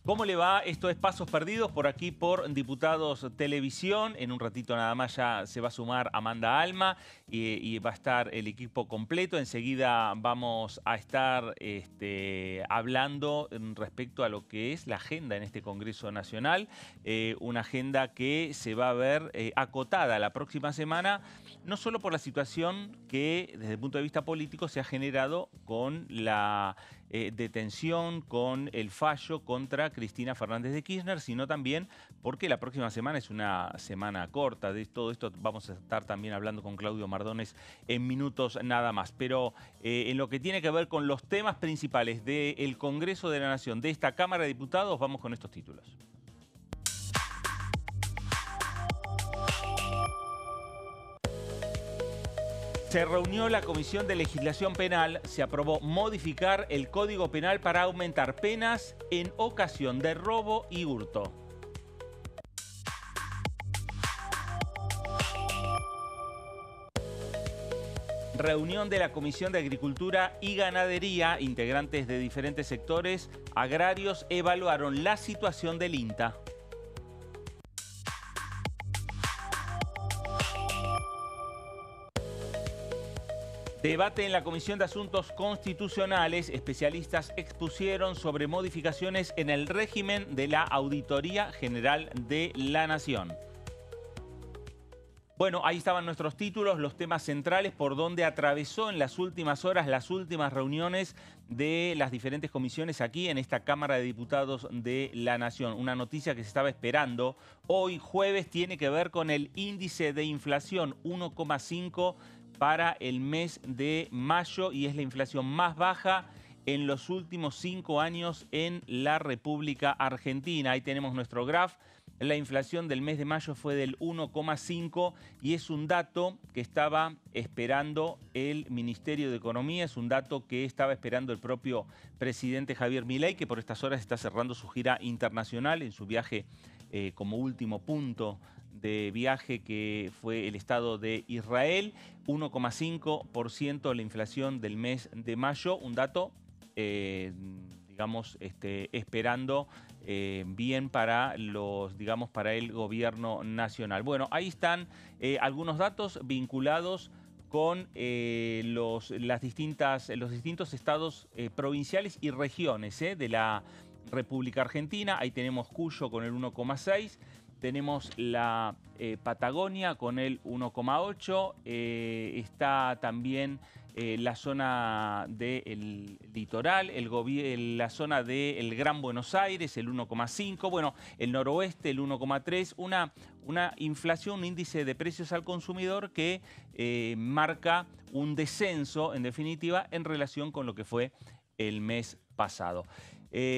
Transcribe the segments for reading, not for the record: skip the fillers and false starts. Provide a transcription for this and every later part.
¿Cómo le va? Esto es Pasos Perdidos por aquí por Diputados Televisión. En un ratito nada más ya se va a sumar Amanda Alma y va a estar el equipo completo. Enseguida vamos a estar hablando respecto a lo que es la agenda en este Congreso Nacional. Una agenda que se va a ver acotada la próxima semana, no solo por la situación que desde el punto de vista político se ha generado con la detención, con el fallo contra Cristina Fernández de Kirchner, sino también porque la próxima semana es una semana corta. De todo esto vamos a estar también hablando con Claudio Mardones en minutos nada más. Pero en lo que tiene que ver con los temas principales del Congreso de la Nación, de esta Cámara de Diputados, vamos con estos títulos. Se reunió la Comisión de Legislación Penal, se aprobó modificar el Código Penal para aumentar penas en ocasión de robo y hurto. Reunión de la Comisión de Agricultura y Ganadería, integrantes de diferentes sectores agrarios evaluaron la situación del INTA. Debate en la Comisión de Asuntos Constitucionales. Especialistas expusieron sobre modificaciones en el régimen de la Auditoría General de la Nación. Bueno, ahí estaban nuestros títulos, los temas centrales por donde atravesó en las últimas horas las últimas reuniones de las diferentes comisiones aquí en esta Cámara de Diputados de la Nación. Una noticia que se estaba esperando hoy jueves tiene que ver con el índice de inflación 1,5 para el mes de mayo y es la inflación más baja en los últimos 5 años en la República Argentina. Ahí tenemos nuestro graph. La inflación del mes de mayo fue del 1,5 y es un dato que estaba esperando el Ministerio de Economía, es un dato que estaba esperando el propio presidente Javier Milei, que por estas horas está cerrando su gira internacional en su viaje como último punto de viaje que fue el Estado de Israel. 1,5% la inflación del mes de mayo, un dato digamos, esperando bien para para el gobierno nacional. Bueno, ahí están algunos datos vinculados con los distintos estados provinciales y regiones de la República Argentina. Ahí tenemos Cuyo con el 1,6. Tenemos la Patagonia con el 1,8. Está también la zona del litoral, la zona del Gran Buenos Aires, el 1,5. Bueno, el noroeste, el 1,3. Una inflación, un índice de precios al consumidor que marca un descenso, en definitiva, en relación con lo que fue el mes pasado.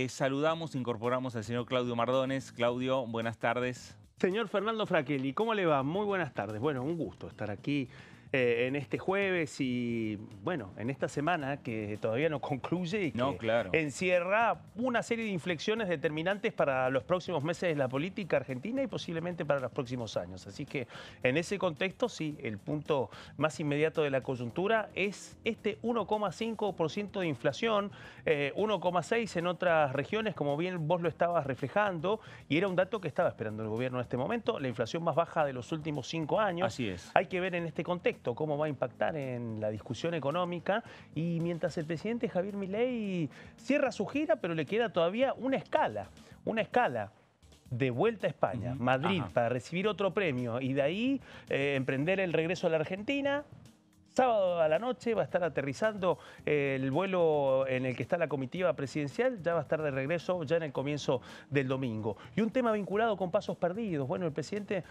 Saludamos, incorporamos al señor Claudio Mardones. Claudio, buenas tardes. Señor Fernando Fraquelli, ¿cómo le va? Muy buenas tardes. Bueno, un gusto estar aquí en este jueves y, bueno, en esta semana que todavía no concluye y que encierra una serie de inflexiones determinantes para los próximos meses de la política argentina y posiblemente para los próximos años. Así que en ese contexto, sí, el punto más inmediato de la coyuntura es este 1,5% de inflación, 1,6% en otras regiones, como bien vos lo estabas reflejando, y era un dato que estaba esperando el gobierno en este momento, la inflación más baja de los últimos 5 años. Así es. Hay que ver en este contexto cómo va a impactar en la discusión económica y mientras el presidente Javier Milei cierra su gira, pero le queda todavía una escala de vuelta a España, Madrid, para recibir otro premio y de ahí emprender el regreso a la Argentina. Sábado a la noche va a estar aterrizando el vuelo en el que está la comitiva presidencial, ya va a estar de regreso ya en el comienzo del domingo. Y un tema vinculado con Pasos Perdidos. Bueno, el presidente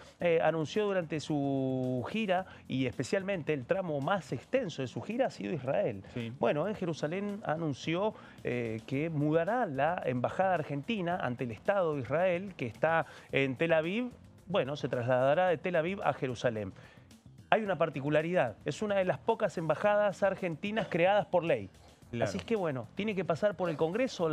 anunció durante su gira, y especialmente el tramo más extenso de su gira ha sido Israel. Sí. Bueno, en Jerusalén anunció que mudará la embajada argentina ante el Estado de Israel, que está en Tel Aviv. Bueno, se trasladará de Tel Aviv a Jerusalén. Hay una particularidad, es una de las pocas embajadas argentinas creadas por ley. Claro. Así es que, bueno, tiene que pasar por el Congreso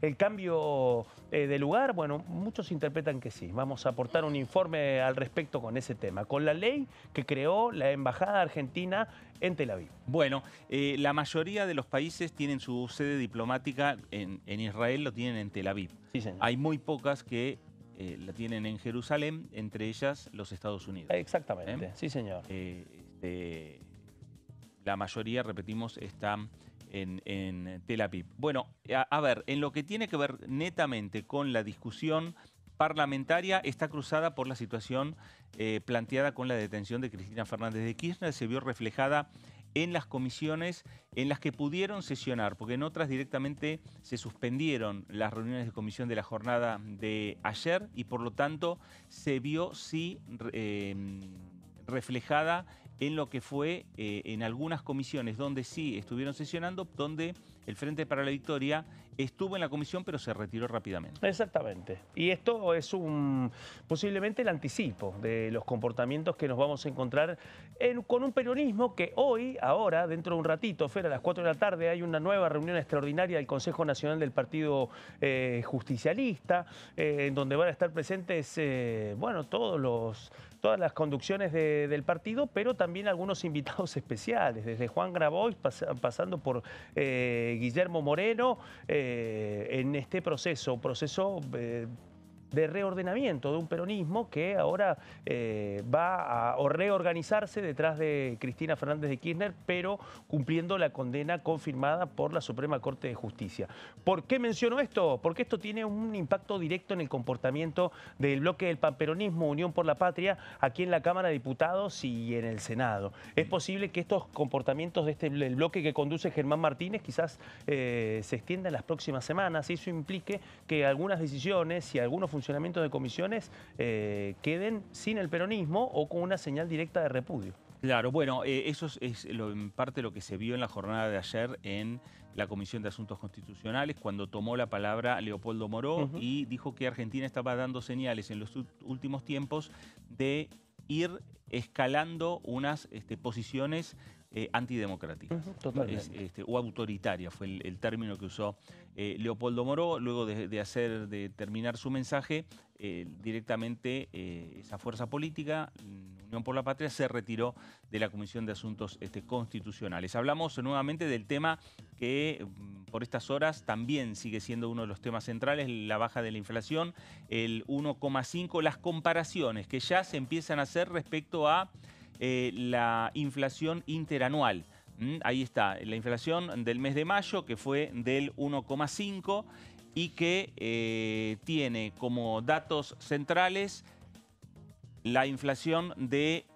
el cambio de lugar. Bueno, muchos interpretan que sí. Vamos a aportar un informe al respecto con ese tema, con la ley que creó la Embajada Argentina en Tel Aviv. Bueno, la mayoría de los países tienen su sede diplomática en Israel, lo tienen en Tel Aviv. Sí, señor. Hay muy pocas que la tienen en Jerusalén, entre ellas los Estados Unidos. Exactamente, sí, señor. La mayoría, repetimos, está en Tel Aviv. Bueno, a ver, en lo que tiene que ver netamente con la discusión parlamentaria, está cruzada por la situación planteada con la detención de Cristina Fernández de Kirchner. Se vio reflejada en las comisiones en las que pudieron sesionar, porque en otras directamente se suspendieron las reuniones de comisión de la jornada de ayer y por lo tanto se vio sí reflejada en lo que fue en algunas comisiones donde sí estuvieron sesionando, donde el Frente para la Victoria estuvo en la comisión pero se retiró rápidamente. Exactamente. Y esto es posiblemente el anticipo de los comportamientos que nos vamos a encontrar con un peronismo que hoy, ahora, dentro de un ratito, Fer, a las 4 de la tarde, hay una nueva reunión extraordinaria del Consejo Nacional del Partido Justicialista, en donde van a estar presentes, bueno, todas las conducciones del partido, pero también algunos invitados especiales, desde Juan Grabois, pasando por Guillermo Moreno, en este proceso de reordenamiento de un peronismo que ahora va a reorganizarse detrás de Cristina Fernández de Kirchner, pero cumpliendo la condena confirmada por la Suprema Corte de Justicia. ¿Por qué menciono esto? Porque esto tiene un impacto directo en el comportamiento del bloque del panperonismo Unión por la Patria aquí en la Cámara de Diputados y en el Senado. Es posible que estos comportamientos del bloque que conduce Germán Martínez quizás se extiendan en las próximas semanas y eso implique que algunas decisiones y algunos funcionamientos de comisiones queden sin el peronismo o con una señal directa de repudio. Claro, bueno, eso es en parte lo que se vio en la jornada de ayer en la Comisión de Asuntos Constitucionales, cuando tomó la palabra Leopoldo Moró y dijo que Argentina estaba dando señales en los últimos tiempos de ir escalando unas posiciones antidemocráticas. Totalmente. O autoritarias fue el término que usó Leopoldo Moró. Luego de terminar su mensaje, directamente esa fuerza política, Unión por la Patria, se retiró de la Comisión de Asuntos Constitucionales. Hablamos nuevamente del tema que por estas horas también sigue siendo uno de los temas centrales, la baja de la inflación, el 1,5, las comparaciones que ya se empiezan a hacer respecto a la inflación interanual. Ahí está, la inflación del mes de mayo, que fue del 1,5 y que tiene como datos centrales la inflación de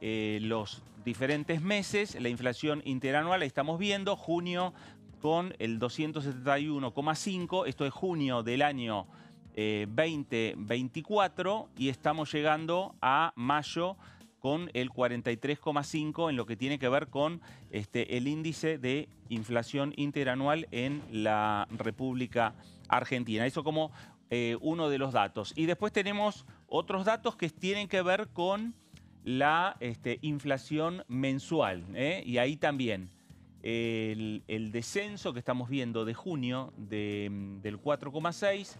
los diferentes meses. La inflación interanual la estamos viendo, junio con el 271,5, esto es junio del año 2024 y estamos llegando a mayo con el 43,5 en lo que tiene que ver con el índice de inflación interanual en la República Argentina. Eso como uno de los datos. Y después tenemos otros datos que tienen que ver con la inflación mensual. Y ahí también el descenso que estamos viendo de junio del 4,6%,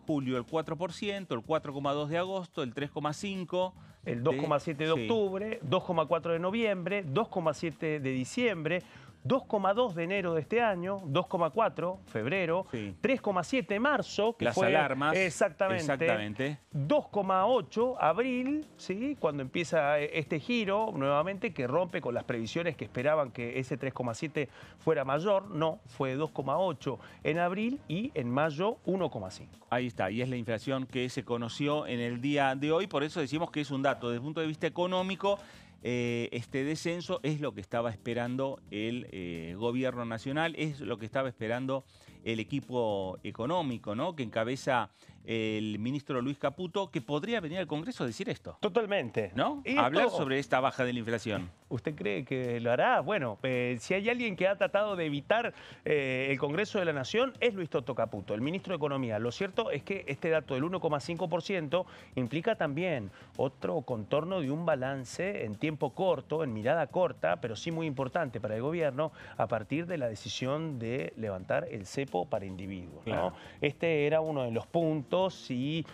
julio el 4%, el 4,2% de agosto, el 3,5%. El 2,7 de octubre, 2,4 de noviembre, 2,7 de diciembre, 2,2 de enero de este año, 2,4 febrero, 3,7 marzo, que las fue alarmas. Exactamente. 2,8 abril, ¿sí? Cuando empieza este giro nuevamente que rompe con las previsiones que esperaban que ese 3,7 fuera mayor. No, fue 2,8 en abril y en mayo 1,5. Ahí está, y es la inflación que se conoció en el día de hoy, por eso decimos que es un dato desde el punto de vista económico. Este descenso es lo que estaba esperando el gobierno nacional, es lo que estaba esperando el equipo económico, ¿no?, que encabeza el ministro Luis Caputo, que podría venir al Congreso a decir esto. Totalmente. ¿No? Y hablar sobre esta baja de la inflación. ¿Usted cree que lo hará? Bueno, si hay alguien que ha tratado de evitar el Congreso de la Nación es Luis Toto Caputo, el ministro de Economía. Lo cierto es que este dato del 1,5% implica también otro contorno de un balance en tiempo corto, en mirada corta, pero sí muy importante para el gobierno, a partir de la decisión de levantar el cepo para individuos, ¿no? Claro. Este era uno de los puntos y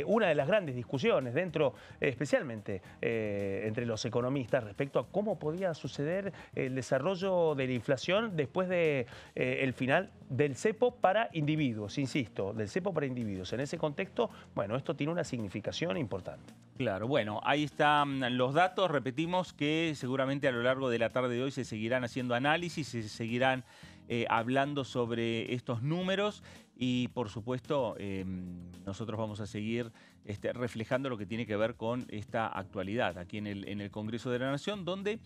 una de las grandes discusiones dentro, especialmente entre los economistas, respecto a cómo podía suceder el desarrollo de la inflación después de el final del cepo para individuos, insisto, del cepo para individuos. En ese contexto, bueno, esto tiene una significación importante. Claro, bueno, ahí están los datos. Repetimos que seguramente a lo largo de la tarde de hoy se seguirán haciendo análisis, se seguirán hablando sobre estos números y, por supuesto, nosotros vamos a seguir reflejando lo que tiene que ver con esta actualidad aquí en el Congreso de la Nación, donde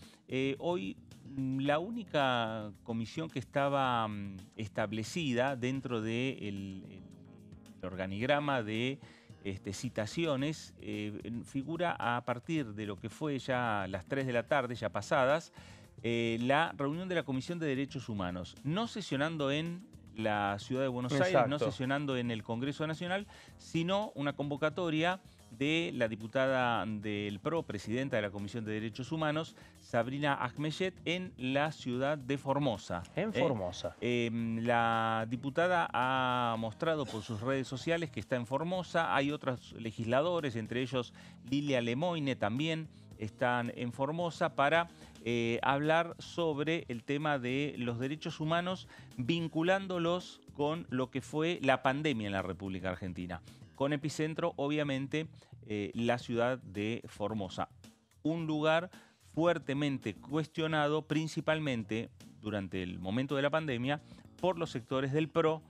hoy la única comisión que estaba establecida dentro del organigrama de citaciones figura a partir de lo que fue ya las 3 de la tarde, ya pasadas, la reunión de la Comisión de Derechos Humanos, no sesionando en la Ciudad de Buenos Aires, no sesionando en el Congreso Nacional, sino una convocatoria de la diputada del PRO, presidenta de la Comisión de Derechos Humanos, Sabrina Ahmeyet, en la ciudad de Formosa. En Formosa. La diputada ha mostrado por sus redes sociales que está en Formosa. Hay otros legisladores, entre ellos Lilia Lemoine también están en Formosa para hablar sobre el tema de los derechos humanos, vinculándolos con lo que fue la pandemia en la República Argentina. Con epicentro, obviamente, la ciudad de Formosa. Un lugar fuertemente cuestionado, principalmente durante el momento de la pandemia, por los sectores del PRO,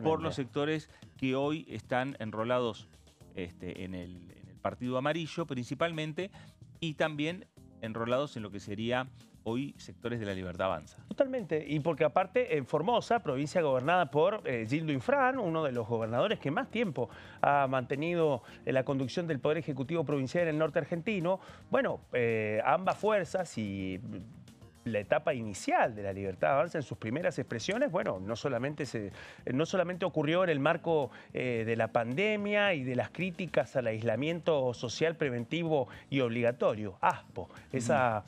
por los sectores que hoy están enrolados en el Partido Amarillo, principalmente, y también enrolados en lo que sería hoy sectores de la Libertad Avanza. Totalmente, y porque aparte en Formosa, provincia gobernada por Gildo Infran, uno de los gobernadores que más tiempo ha mantenido la conducción del Poder Ejecutivo Provincial en el norte argentino, bueno, ambas fuerzas y la etapa inicial de la Libertad Avanza en sus primeras expresiones, bueno, no solamente ocurrió en el marco de la pandemia y de las críticas al aislamiento social preventivo y obligatorio, ASPO, esa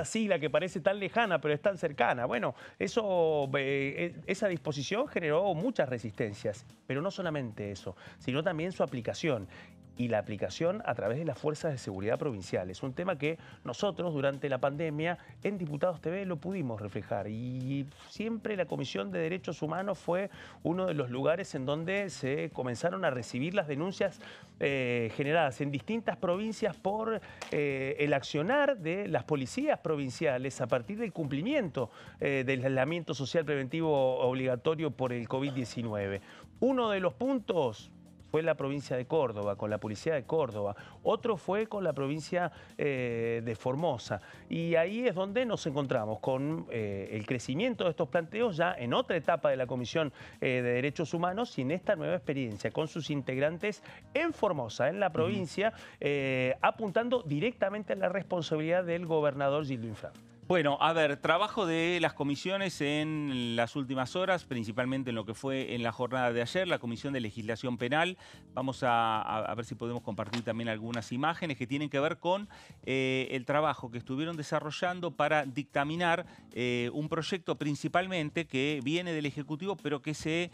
sigla que parece tan lejana pero es tan cercana. Bueno, esa disposición generó muchas resistencias, pero no solamente eso, sino también su aplicación. Y la aplicación a través de las fuerzas de seguridad provinciales. Un tema que nosotros durante la pandemia en Diputados TV lo pudimos reflejar. Y siempre la Comisión de Derechos Humanos fue uno de los lugares en donde se comenzaron a recibir las denuncias generadas en distintas provincias por el accionar de las policías provinciales a partir del cumplimiento del aislamiento social preventivo obligatorio por el COVID-19. Uno de los puntos fue la provincia de Córdoba, con la policía de Córdoba. Otro fue con la provincia de Formosa. Y ahí es donde nos encontramos con el crecimiento de estos planteos ya en otra etapa de la Comisión de Derechos Humanos y en esta nueva experiencia con sus integrantes en Formosa, en la provincia, apuntando directamente a la responsabilidad del gobernador Gildo Infran. Bueno, a ver, trabajo de las comisiones en las últimas horas, principalmente en lo que fue en la jornada de ayer, la Comisión de Legislación Penal. Vamos a ver si podemos compartir también algunas imágenes que tienen que ver con el trabajo que estuvieron desarrollando para dictaminar un proyecto principalmente que viene del Ejecutivo, pero que se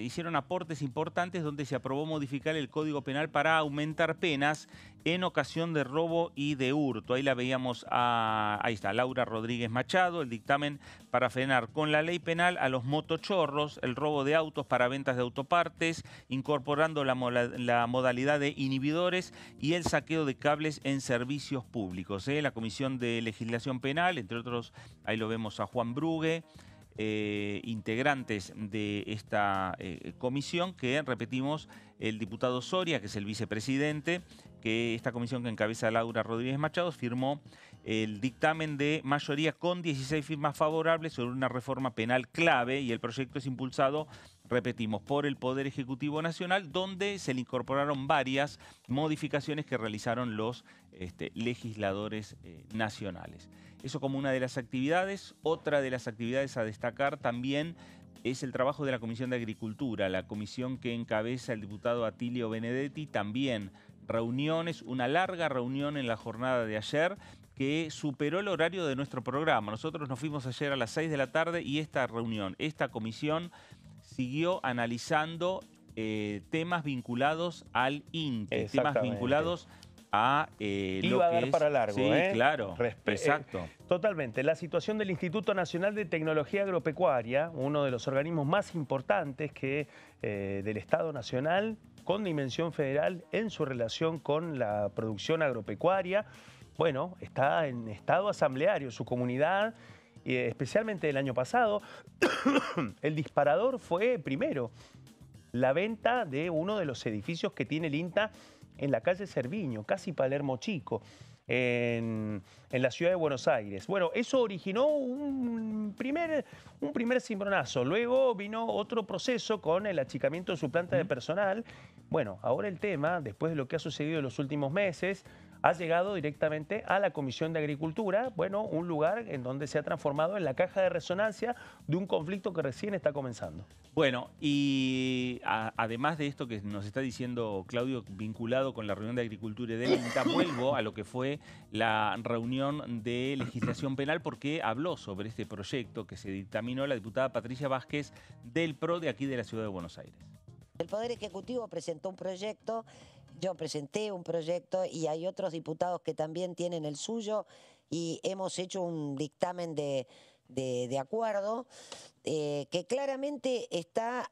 hicieron aportes importantes donde se aprobó modificar el Código Penal para aumentar penas en ocasión de robo y de hurto. Ahí la veíamos ahí está, Laura Rodríguez Machado, el dictamen para frenar con la ley penal a los motochorros, el robo de autos para ventas de autopartes, incorporando la modalidad de inhibidores y el saqueo de cables en servicios públicos. La Comisión de Legislación Penal, entre otros, ahí lo vemos a Juan Brugue, integrantes de esta comisión, que repetimos, el diputado Soria, que es el vicepresidente, que esta comisión que encabeza Laura Rodríguez Machado, firmó el dictamen de mayoría con 16 firmas favorables sobre una reforma penal clave, y el proyecto es impulsado repetimos, por el Poder Ejecutivo Nacional, donde se le incorporaron varias modificaciones que realizaron los legisladores nacionales. Eso como una de las actividades. Otra de las actividades a destacar también es el trabajo de la Comisión de Agricultura, la comisión que encabeza el diputado Atilio Benedetti. También reuniones, una larga reunión en la jornada de ayer que superó el horario de nuestro programa. Nosotros nos fuimos ayer a las 6 de la tarde y esta reunión, esta comisión siguió analizando temas vinculados al INTE, temas vinculados a lo Iba a que dar es... para largo, Sí, claro, exacto. Totalmente. La situación del Instituto Nacional de Tecnología Agropecuaria, uno de los organismos más importantes del Estado Nacional, con dimensión federal en su relación con la producción agropecuaria, bueno, está en estado asambleario su comunidad, especialmente el año pasado. El disparador fue, primero, la venta de uno de los edificios que tiene el INTA en la calle Cerviño, casi Palermo Chico, en la ciudad de Buenos Aires. Bueno, eso originó un primer cimbronazo. Luego vino otro proceso con el achicamiento de su planta de personal. Bueno, ahora el tema, después de lo que ha sucedido en los últimos meses, ha llegado directamente a la Comisión de Agricultura, bueno, un lugar en donde se ha transformado en la caja de resonancia de un conflicto que recién está comenzando. Bueno, y además de esto que nos está diciendo Claudio, vinculado con la reunión de Agricultura y del INTA, vuelvo a lo que fue la reunión de legislación penal, porque habló sobre este proyecto que se dictaminó la diputada Patricia Vázquez del PRO de aquí de la ciudad de Buenos Aires. El Poder Ejecutivo presentó un proyecto, yo presenté un proyecto y hay otros diputados que también tienen el suyo y hemos hecho un dictamen de acuerdo que claramente está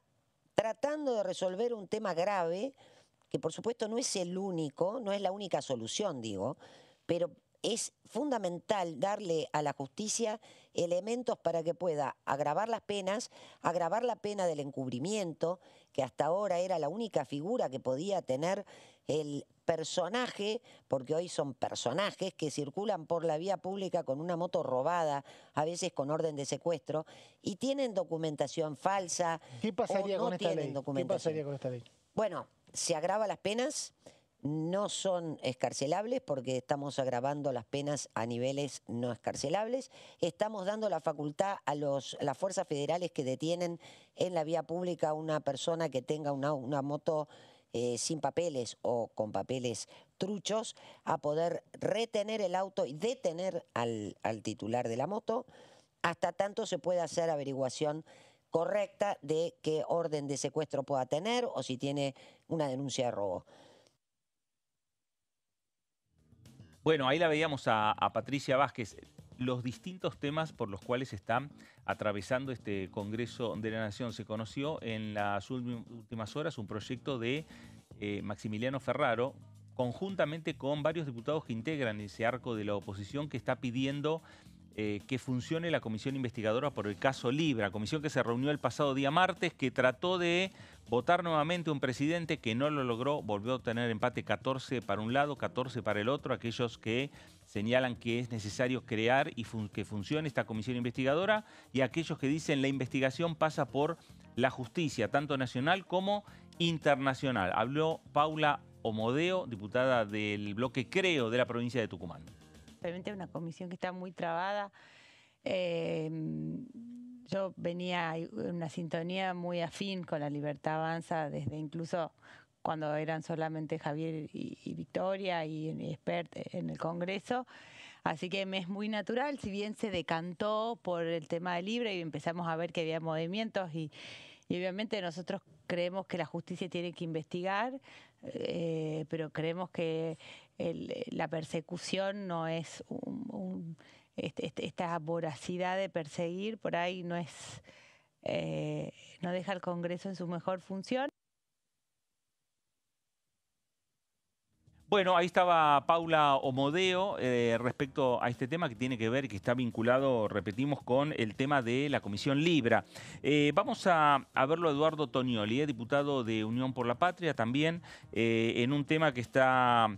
tratando de resolver un tema grave, que por supuesto no es el único, no es la única solución, digo, pero es fundamental darle a la justicia elementos para que pueda agravar las penas, agravar la pena del encubrimiento, que hasta ahora era la única figura que podía tener el personaje, porque hoy son personajes que circulan por la vía pública con una moto robada, a veces con orden de secuestro, y tienen documentación falsa. ¿Qué pasaría o no con esta tienen ley? documentación. ¿Qué pasaría con esta ley? Bueno, se agrava las penas. No son excarcelables porque estamos agravando las penas a niveles no excarcelables. Estamos dando la facultad a las fuerzas federales que detienen en la vía pública a una persona que tenga una moto sin papeles o con papeles truchos, a poder retener el auto y detener al titular de la moto, hasta tanto se pueda hacer averiguación correcta de qué orden de secuestro pueda tener o si tiene una denuncia de robo. Bueno, ahí la veíamos a Patricia Vázquez. Los distintos temas por los cuales están atravesando este Congreso de la Nación. Se conoció en las últimas horas un proyecto de Maximiliano Ferraro, conjuntamente con varios diputados que integran ese arco de la oposición, que está pidiendo que funcione la comisión investigadora por el caso Libra, comisión que se reunió el pasado día martes, que trató de votar nuevamente un presidente que no lo logró, volvió a tener empate 14 para un lado, 14 para el otro, aquellos que señalan que es necesario crear y que funcione esta comisión investigadora, y aquellos que dicen la investigación pasa por la justicia, tanto nacional como internacional. Habló Paula Omodeo, diputada del bloque Creo de la provincia de Tucumán. Realmente una comisión que está muy trabada. Yo venía en una sintonía muy afín con la Libertad Avanza, desde incluso cuando eran solamente Javier y Victoria y Expert en el Congreso. Así que me es muy natural, si bien se decantó por el tema de Libre y empezamos a ver que había movimientos y obviamente nosotros creemos que la justicia tiene que investigar, pero creemos que la persecución no es esta voracidad de perseguir, por ahí no es, no deja al Congreso en su mejor función. Bueno, ahí estaba Paula Omodeo respecto a este tema que tiene que ver, que está vinculado, repetimos, con el tema de la Comisión Libra. Vamos a verlo a Eduardo Tonioli, diputado de Unión por la Patria, también en un tema que está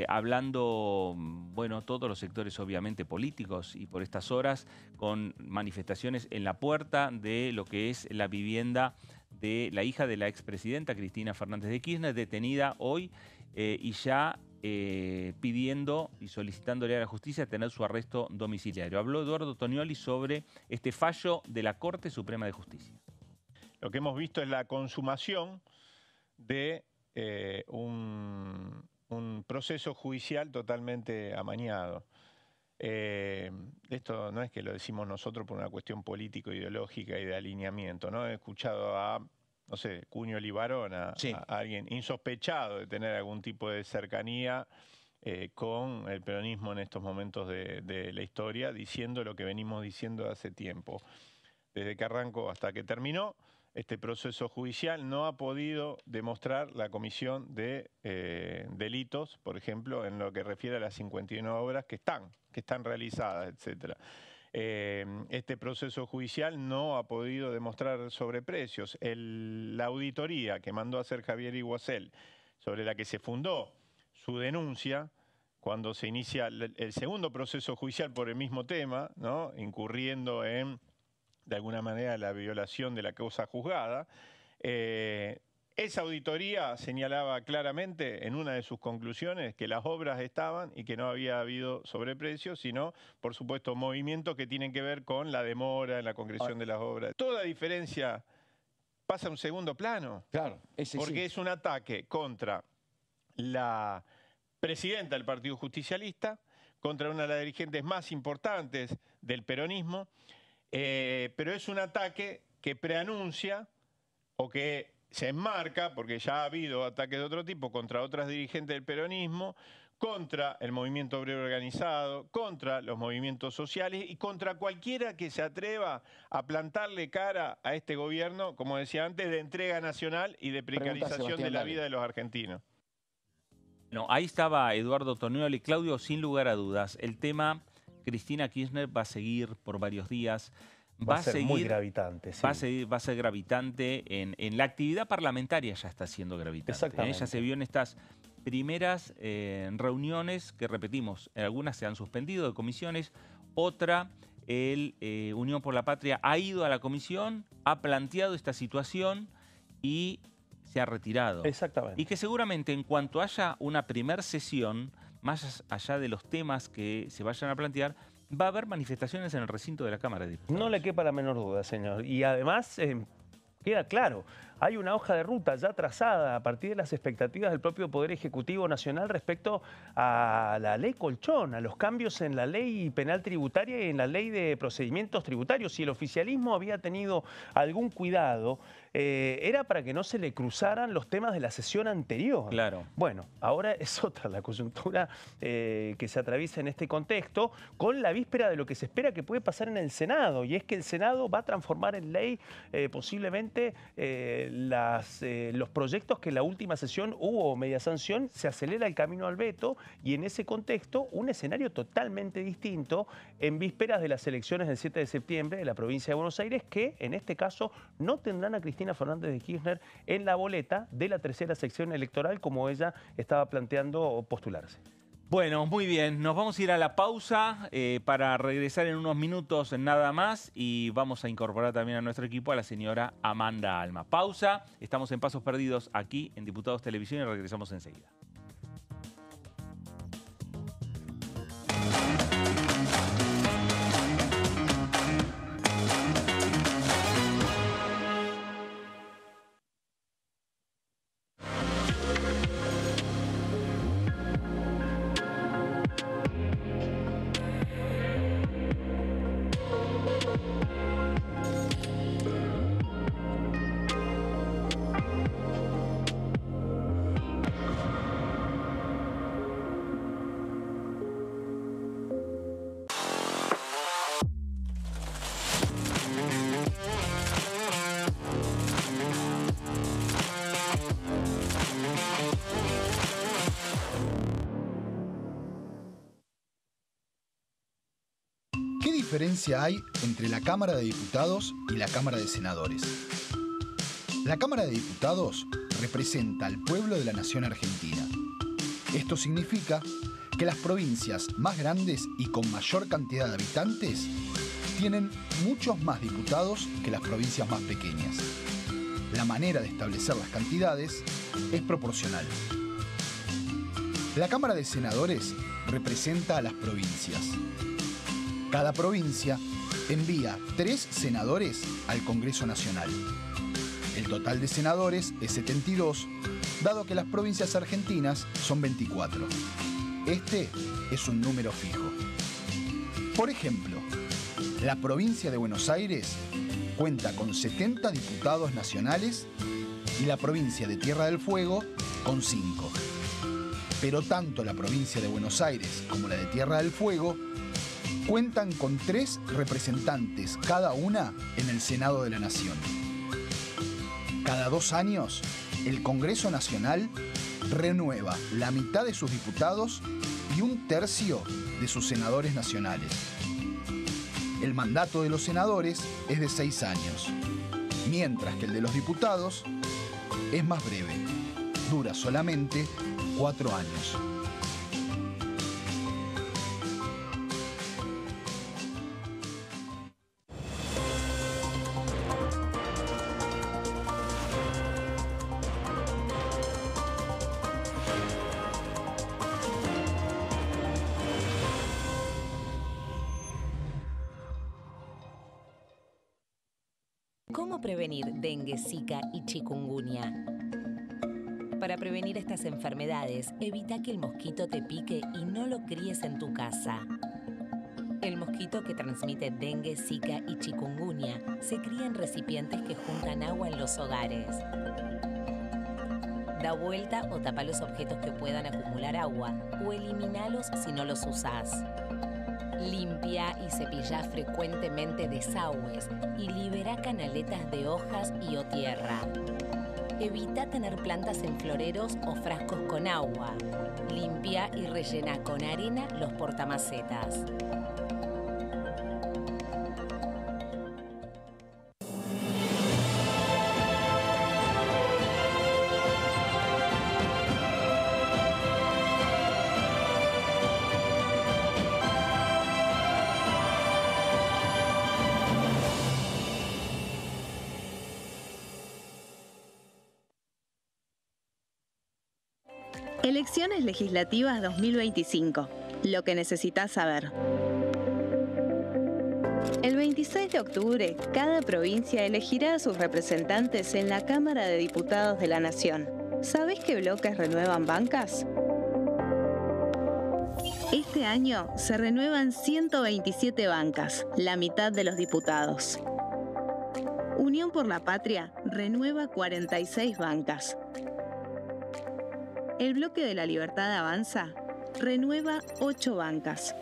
hablando, bueno, todos los sectores obviamente políticos y por estas horas con manifestaciones en la puerta de lo que es la vivienda de la hija de la expresidenta Cristina Fernández de Kirchner, detenida hoy y ya pidiendo y solicitándole a la justicia tener su arresto domiciliario. Habló Eduardo Tonioli sobre este fallo de la Corte Suprema de Justicia. Lo que hemos visto es la consumación de un proceso judicial totalmente amañado. Esto no es que lo decimos nosotros por una cuestión político-ideológica y de alineamiento, ¿no? He escuchado a, no sé, Cuño Libarón, a alguien insospechado de tener algún tipo de cercanía con el peronismo en estos momentos de la historia, diciendo lo que venimos diciendo hace tiempo. Desde que arrancó hasta que terminó, este proceso judicial no ha podido demostrar la comisión de delitos, por ejemplo, en lo que refiere a las 51 obras que están realizadas, etc. Este proceso judicial no ha podido demostrar sobreprecios. La auditoría que mandó a hacer Javier Iguacel, sobre la que se fundó su denuncia, cuando se inicia el segundo proceso judicial por el mismo tema, ¿no? Incurriendo en, de alguna manera, la violación de la causa juzgada. Esa auditoría señalaba claramente en una de sus conclusiones que las obras estaban y que no había habido sobreprecios, sino, por supuesto, movimientos que tienen que ver con la demora en la concreción de las obras. Toda diferencia pasa a un segundo plano. Claro, porque es un ataque contra la presidenta del Partido Justicialista, contra una de las dirigentes más importantes del peronismo, pero es un ataque que preanuncia o que se enmarca, porque ya ha habido ataques de otro tipo contra otras dirigentes del peronismo, contra el movimiento obrero organizado, contra los movimientos sociales y contra cualquiera que se atreva a plantarle cara a este gobierno, como decía antes, de entrega nacional y de precarización de la vida de los argentinos. No, ahí estaba Eduardo Tonioli. Claudio, sin lugar a dudas, el tema Cristina Kirchner va a seguir por varios días. Va a ser muy gravitante. Sí. Va a ser gravitante. En la actividad parlamentaria ya está siendo gravitante. Exactamente. Ya se vio en estas primeras reuniones que, repetimos, algunas se han suspendido de comisiones, otra, Unión por la Patria ha ido a la comisión, ha planteado esta situación y se ha retirado. Exactamente. Y que seguramente en cuanto haya una primer sesión, más allá de los temas que se vayan a plantear, va a haber manifestaciones en el recinto de la Cámara de Diputados. No le quepa la menor duda, señor. Y además, queda claro, hay una hoja de ruta ya trazada a partir de las expectativas del propio Poder Ejecutivo Nacional respecto a la ley Colchón, a los cambios en la ley penal tributaria y en la ley de procedimientos tributarios. Si el oficialismo había tenido algún cuidado, era para que no se le cruzaran los temas de la sesión anterior. Claro. Bueno, ahora es otra la coyuntura que se atraviesa en este contexto, con la víspera de lo que se espera que puede pasar en el Senado, y es que el Senado va a transformar en ley posiblemente los proyectos que en la última sesión hubo media sanción. Se acelera el camino al veto y en ese contexto un escenario totalmente distinto en vísperas de las elecciones del 7 de septiembre de la provincia de Buenos Aires, que en este caso no tendrán a Cristina Fernández de Kirchner en la boleta de la tercera sección electoral como ella estaba planteando postularse. Bueno, muy bien. Nos vamos a ir a la pausa para regresar en unos minutos nada más y vamos a incorporar también a nuestro equipo a la señora Amanda Alma. Pausa. Estamos en Pasos Perdidos aquí en Diputados Televisión y regresamos enseguida. ¿Qué diferencia hay entre la Cámara de Diputados y la Cámara de Senadores? La Cámara de Diputados representa al pueblo de la nación argentina. Esto significa que las provincias más grandes y con mayor cantidad de habitantes tienen muchos más diputados que las provincias más pequeñas. La manera de establecer las cantidades es proporcional. La Cámara de Senadores representa a las provincias. Cada provincia envía 3 senadores al Congreso Nacional. El total de senadores es 72, dado que las provincias argentinas son 24. Este es un número fijo. Por ejemplo, la provincia de Buenos Aires cuenta con 70 diputados nacionales y la provincia de Tierra del Fuego con 5. Pero tanto la provincia de Buenos Aires como la de Tierra del Fuego cuentan con 3 representantes cada una en el Senado de la Nación. Cada 2 años, el Congreso Nacional renueva la mitad de sus diputados y 1/3 de sus senadores nacionales. El mandato de los senadores es de 6 años, mientras que el de los diputados es más breve, dura solamente 4 años. ¿Cómo prevenir dengue, zika y chikungunya? Para prevenir estas enfermedades, evita que el mosquito te pique y no lo críes en tu casa. El mosquito que transmite dengue, zika y chikungunya se cría en recipientes que juntan agua en los hogares. Da vuelta o tapa los objetos que puedan acumular agua o eliminalos si no los usás. Limpia y cepilla frecuentemente desagües y libera canaletas de hojas y o tierra. Evita tener plantas en floreros o frascos con agua. Limpia y rellena con arena los portamacetas. Elecciones legislativas 2025. Lo que necesitas saber. El 26 de octubre, cada provincia elegirá a sus representantes en la Cámara de Diputados de la Nación. ¿Sabés qué bloques renuevan bancas? Este año se renuevan 127 bancas, la mitad de los diputados. Unión por la Patria renueva 46 bancas. El Bloque de la Libertad Avanza renueva 8 bancas.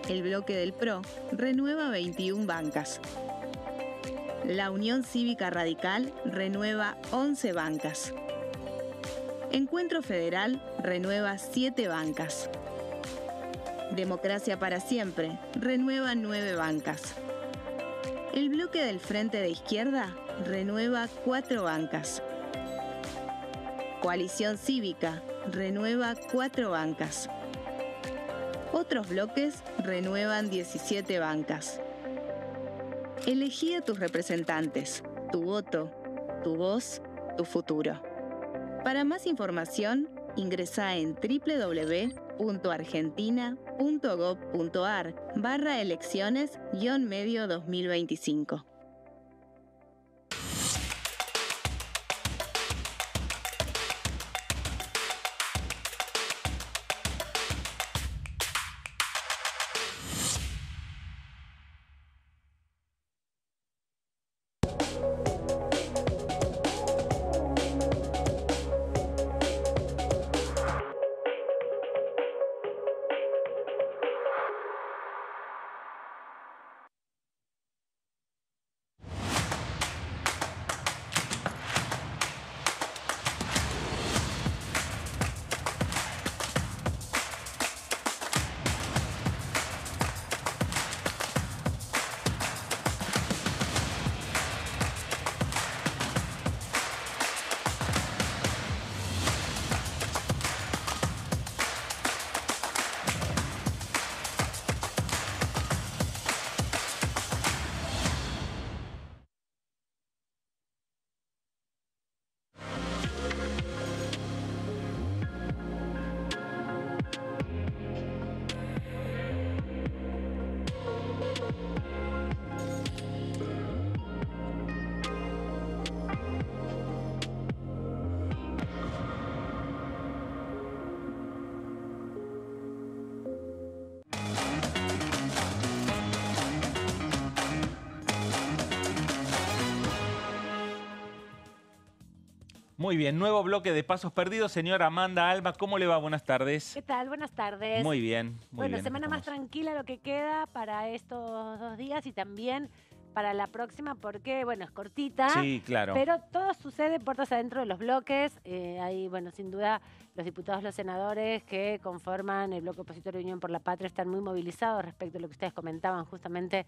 El Bloque del PRO renueva 21 bancas. La Unión Cívica Radical renueva 11 bancas. Encuentro Federal renueva 7 bancas. Democracia para Siempre renueva 9 bancas. El Bloque del Frente de Izquierda renueva 4 bancas. Coalición Cívica renueva 4 bancas. Otros bloques renuevan 17 bancas. Elegí a tus representantes, tu voto, tu voz, tu futuro. Para más información, ingresá en www.argentina.gov.ar/elecciones-medio 2025. Muy bien, nuevo bloque de Pasos Perdidos. Señora Amanda Alba, ¿cómo le va? Buenas tardes. ¿Qué tal? Buenas tardes. Muy bien, muy bueno, bien. semana más tranquila lo que queda para estos 2 días y también para la próxima porque, bueno, es cortita. Sí, claro. Pero todo sucede puertas adentro de los bloques. Hay, bueno, sin duda, los diputados, los senadores que conforman el bloque opositor de Unión por la Patria están muy movilizados respecto a lo que ustedes comentaban justamente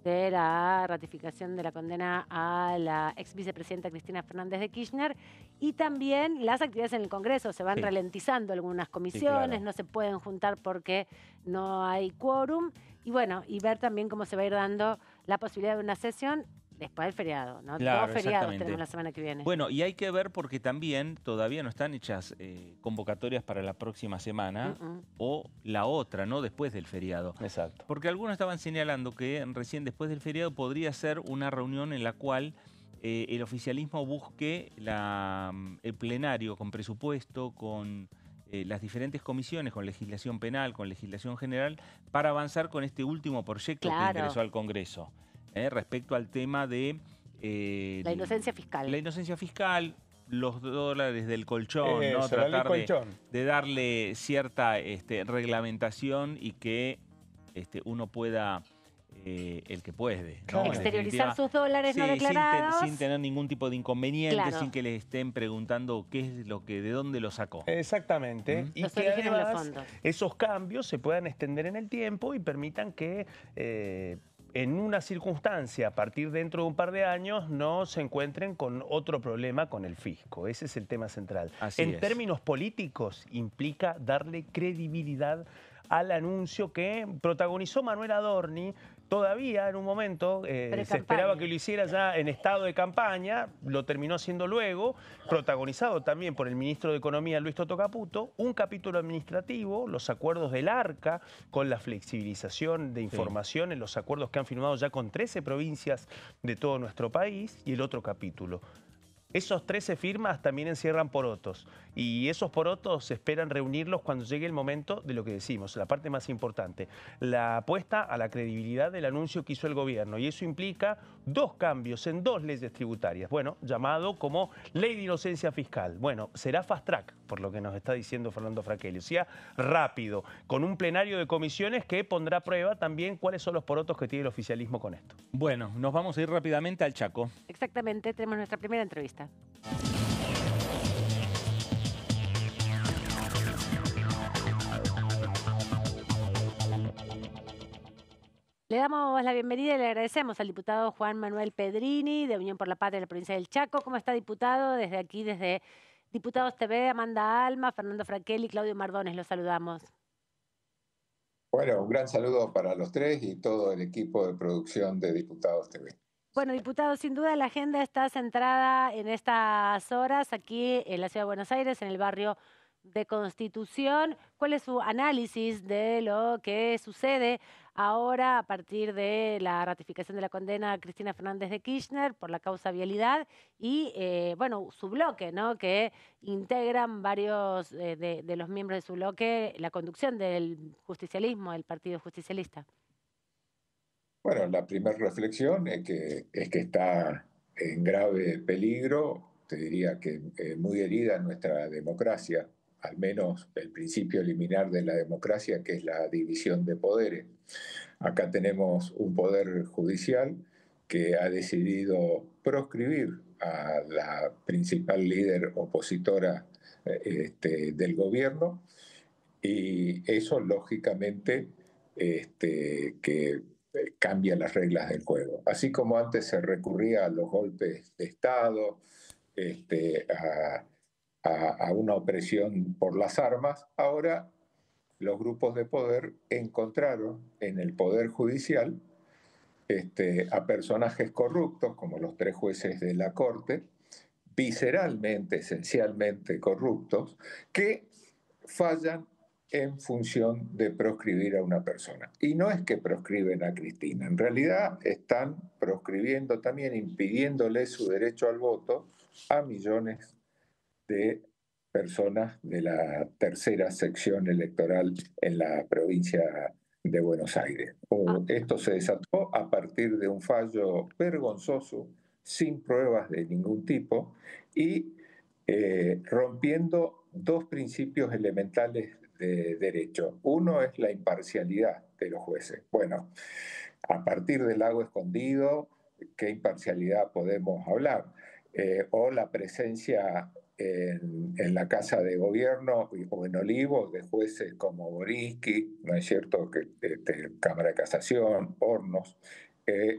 de la ratificación de la condena a la ex vicepresidenta Cristina Fernández de Kirchner y también las actividades en el Congreso. Se van ralentizando algunas comisiones, no se pueden juntar porque no hay quórum y bueno, y ver también cómo se va a ir dando la posibilidad de una sesión después del feriado, ¿no? Claro, 2 feriados tenemos la semana que viene. Bueno, y hay que ver porque también todavía no están hechas convocatorias para la próxima semana o la otra, ¿no? Después del feriado. Exacto. Porque algunos estaban señalando que recién después del feriado podría ser una reunión en la cual el oficialismo busque el plenario con presupuesto, con las diferentes comisiones, con legislación penal, con legislación general, para avanzar con este último proyecto que ingresó al Congreso. Respecto al tema de... la inocencia fiscal. La inocencia fiscal, los dólares del colchón, Eso, ¿no? Tratar de darle cierta reglamentación y que uno pueda... el que puede, ¿no? Exteriorizar sus dólares no declarados. Sin tener ningún tipo de inconveniente, sin que le estén preguntando qué es lo que, de dónde lo sacó. Exactamente. Y los que orígenes de los además fondos. esos cambios se puedan extender en el tiempo y permitan que en una circunstancia, a partir dentro de un par de años, no se encuentren con otro problema con el fisco. Ese es el tema central. En términos políticos, implica darle credibilidad al anuncio que protagonizó Manuel Adorni. Todavía en un momento se esperaba que lo hiciera ya en estado de campaña, lo terminó haciendo luego, protagonizado también por el ministro de Economía Luis Toto Caputo, un capítulo administrativo, los acuerdos del ARCA con la flexibilización de información en los acuerdos que han firmado ya con 13 provincias de todo nuestro país y el otro capítulo. Esos 13 firmas también encierran porotos y esos porotos se esperan reunirlos cuando llegue el momento de lo que decimos, la parte más importante, la apuesta a la credibilidad del anuncio que hizo el gobierno y eso implica 2 cambios en 2 leyes tributarias, bueno, llamado como Ley de Inocencia Fiscal. Bueno, será fast track, por lo que nos está diciendo Fernando Fraquelli, o sea, rápido, con un plenario de comisiones que pondrá a prueba también cuáles son los porotos que tiene el oficialismo con esto. Bueno, nos vamos a ir rápidamente al Chaco. Exactamente, tenemos nuestra primera entrevista. Le damos la bienvenida y le agradecemos al diputado Juan Manuel Pedrini, de Unión por la Patria de la provincia del Chaco. ¿Cómo está, diputado? Desde aquí, desde Diputados TV, Amanda Alma, Fernando Fraquelli, Claudio Mardones, los saludamos. Bueno, un gran saludo para los 3 y todo el equipo de producción de Diputados TV. Bueno, diputado, sin duda la agenda está centrada en estas horas aquí en la Ciudad de Buenos Aires, en el barrio de Constitución. ¿Cuál es su análisis de lo que sucede ahora a partir de la ratificación de la condena a Cristina Fernández de Kirchner por la causa vialidad y, bueno, su bloque, ¿no? Que integran varios de los miembros de su bloque la conducción del justicialismo, el Partido Justicialista? Bueno, la primera reflexión es que está en grave peligro, te diría que muy herida nuestra democracia, al menos el principio liminar de la democracia, que es la división de poderes. Acá tenemos un poder judicial que ha decidido proscribir a la principal líder opositora del gobierno y eso lógicamente que cambia las reglas del juego. Así como antes se recurría a los golpes de Estado, a una opresión por las armas, ahora los grupos de poder encontraron en el Poder Judicial a personajes corruptos, como los 3 jueces de la Corte, visceralmente, esencialmente corruptos, que fallan en función de proscribir a una persona. Y no es que proscriben a Cristina, en realidad están proscribiendo también, impidiéndole su derecho al voto a millones de personas de la tercera sección electoral en la provincia de Buenos Aires. Esto se desató a partir de un fallo vergonzoso, sin pruebas de ningún tipo, y rompiendo dos principios elementales de derecho. Uno es la imparcialidad de los jueces. Bueno, a partir del lago escondido, ¿qué imparcialidad podemos hablar? O la presencia en la Casa de Gobierno o en Olivos de jueces como Boriski, ¿no es cierto?, Cámara de Casación, Hornos,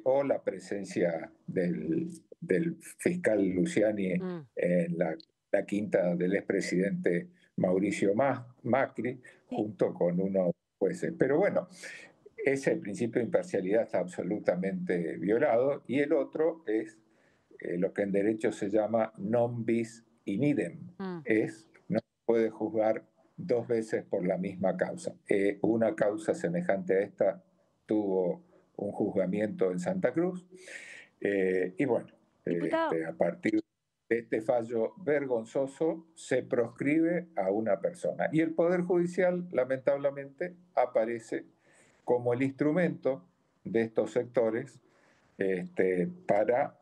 o la presencia del fiscal Luciani en la quinta del expresidente Mauricio Macri, junto con unos jueces. Pero bueno, ese principio de imparcialidad está absolutamente violado, y el otro es lo que en derecho se llama non bis in idem, no se puede juzgar dos veces por la misma causa. Una causa semejante a esta tuvo un juzgamiento en Santa Cruz, y bueno, a partir de este fallo vergonzoso se proscribe a una persona, y el Poder Judicial lamentablemente aparece como el instrumento de estos sectores para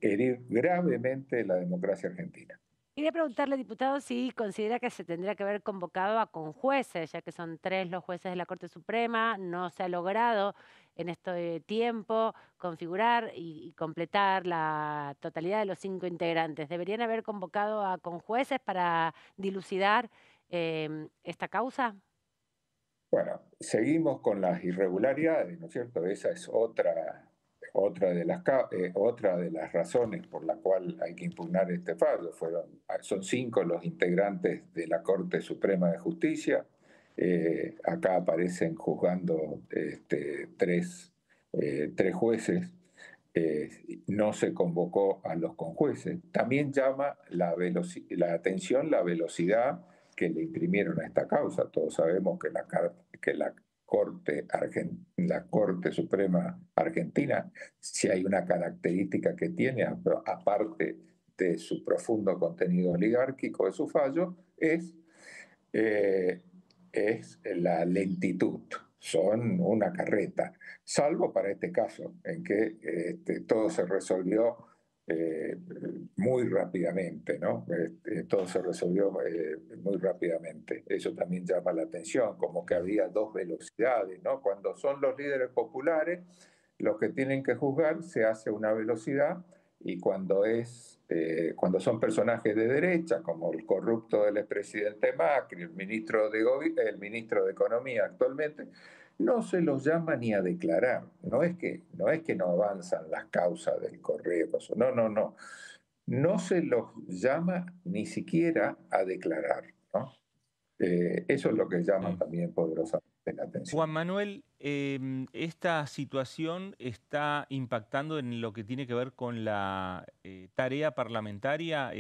herir gravemente la democracia argentina. Quería preguntarle, diputado, si considera que se tendría que haber convocado a conjueces, ya que son 3 los jueces de la Corte Suprema, no se ha logrado en este tiempo configurar y completar la totalidad de los 5 integrantes. ¿Deberían haber convocado a conjueces para dilucidar esta causa? Bueno, seguimos con las irregularidades, ¿no es cierto? Esa es otra de las razones por la cual hay que impugnar este fallo. Son 5 los integrantes de la Corte Suprema de Justicia. Acá aparecen juzgando 3 jueces. No se convocó a los conjueces. También llama la atención la velocidad que le imprimieron a esta causa. Todos sabemos que la Corte Suprema Argentina, si hay una característica que tiene, aparte de su profundo contenido oligárquico de su fallo, es la lentitud. Son una carreta, salvo para este caso, en que todo se resolvió muy rápidamente, ¿no? Todo se resolvió muy rápidamente. Eso también llama la atención, como que había 2 velocidades, ¿no? Cuando son los líderes populares los que tienen que juzgar, se hace una velocidad, y cuando son personajes de derecha, como el corrupto del expresidente Macri, el ministro de Economía actualmente, no se los llama ni a declarar. No es que no avanzan las causas del correo. No. No se los llama ni siquiera a declarar, ¿no? Eso es lo que llama también poderosamente la atención. Juan Manuel, esta situación está impactando en lo que tiene que ver con la tarea parlamentaria.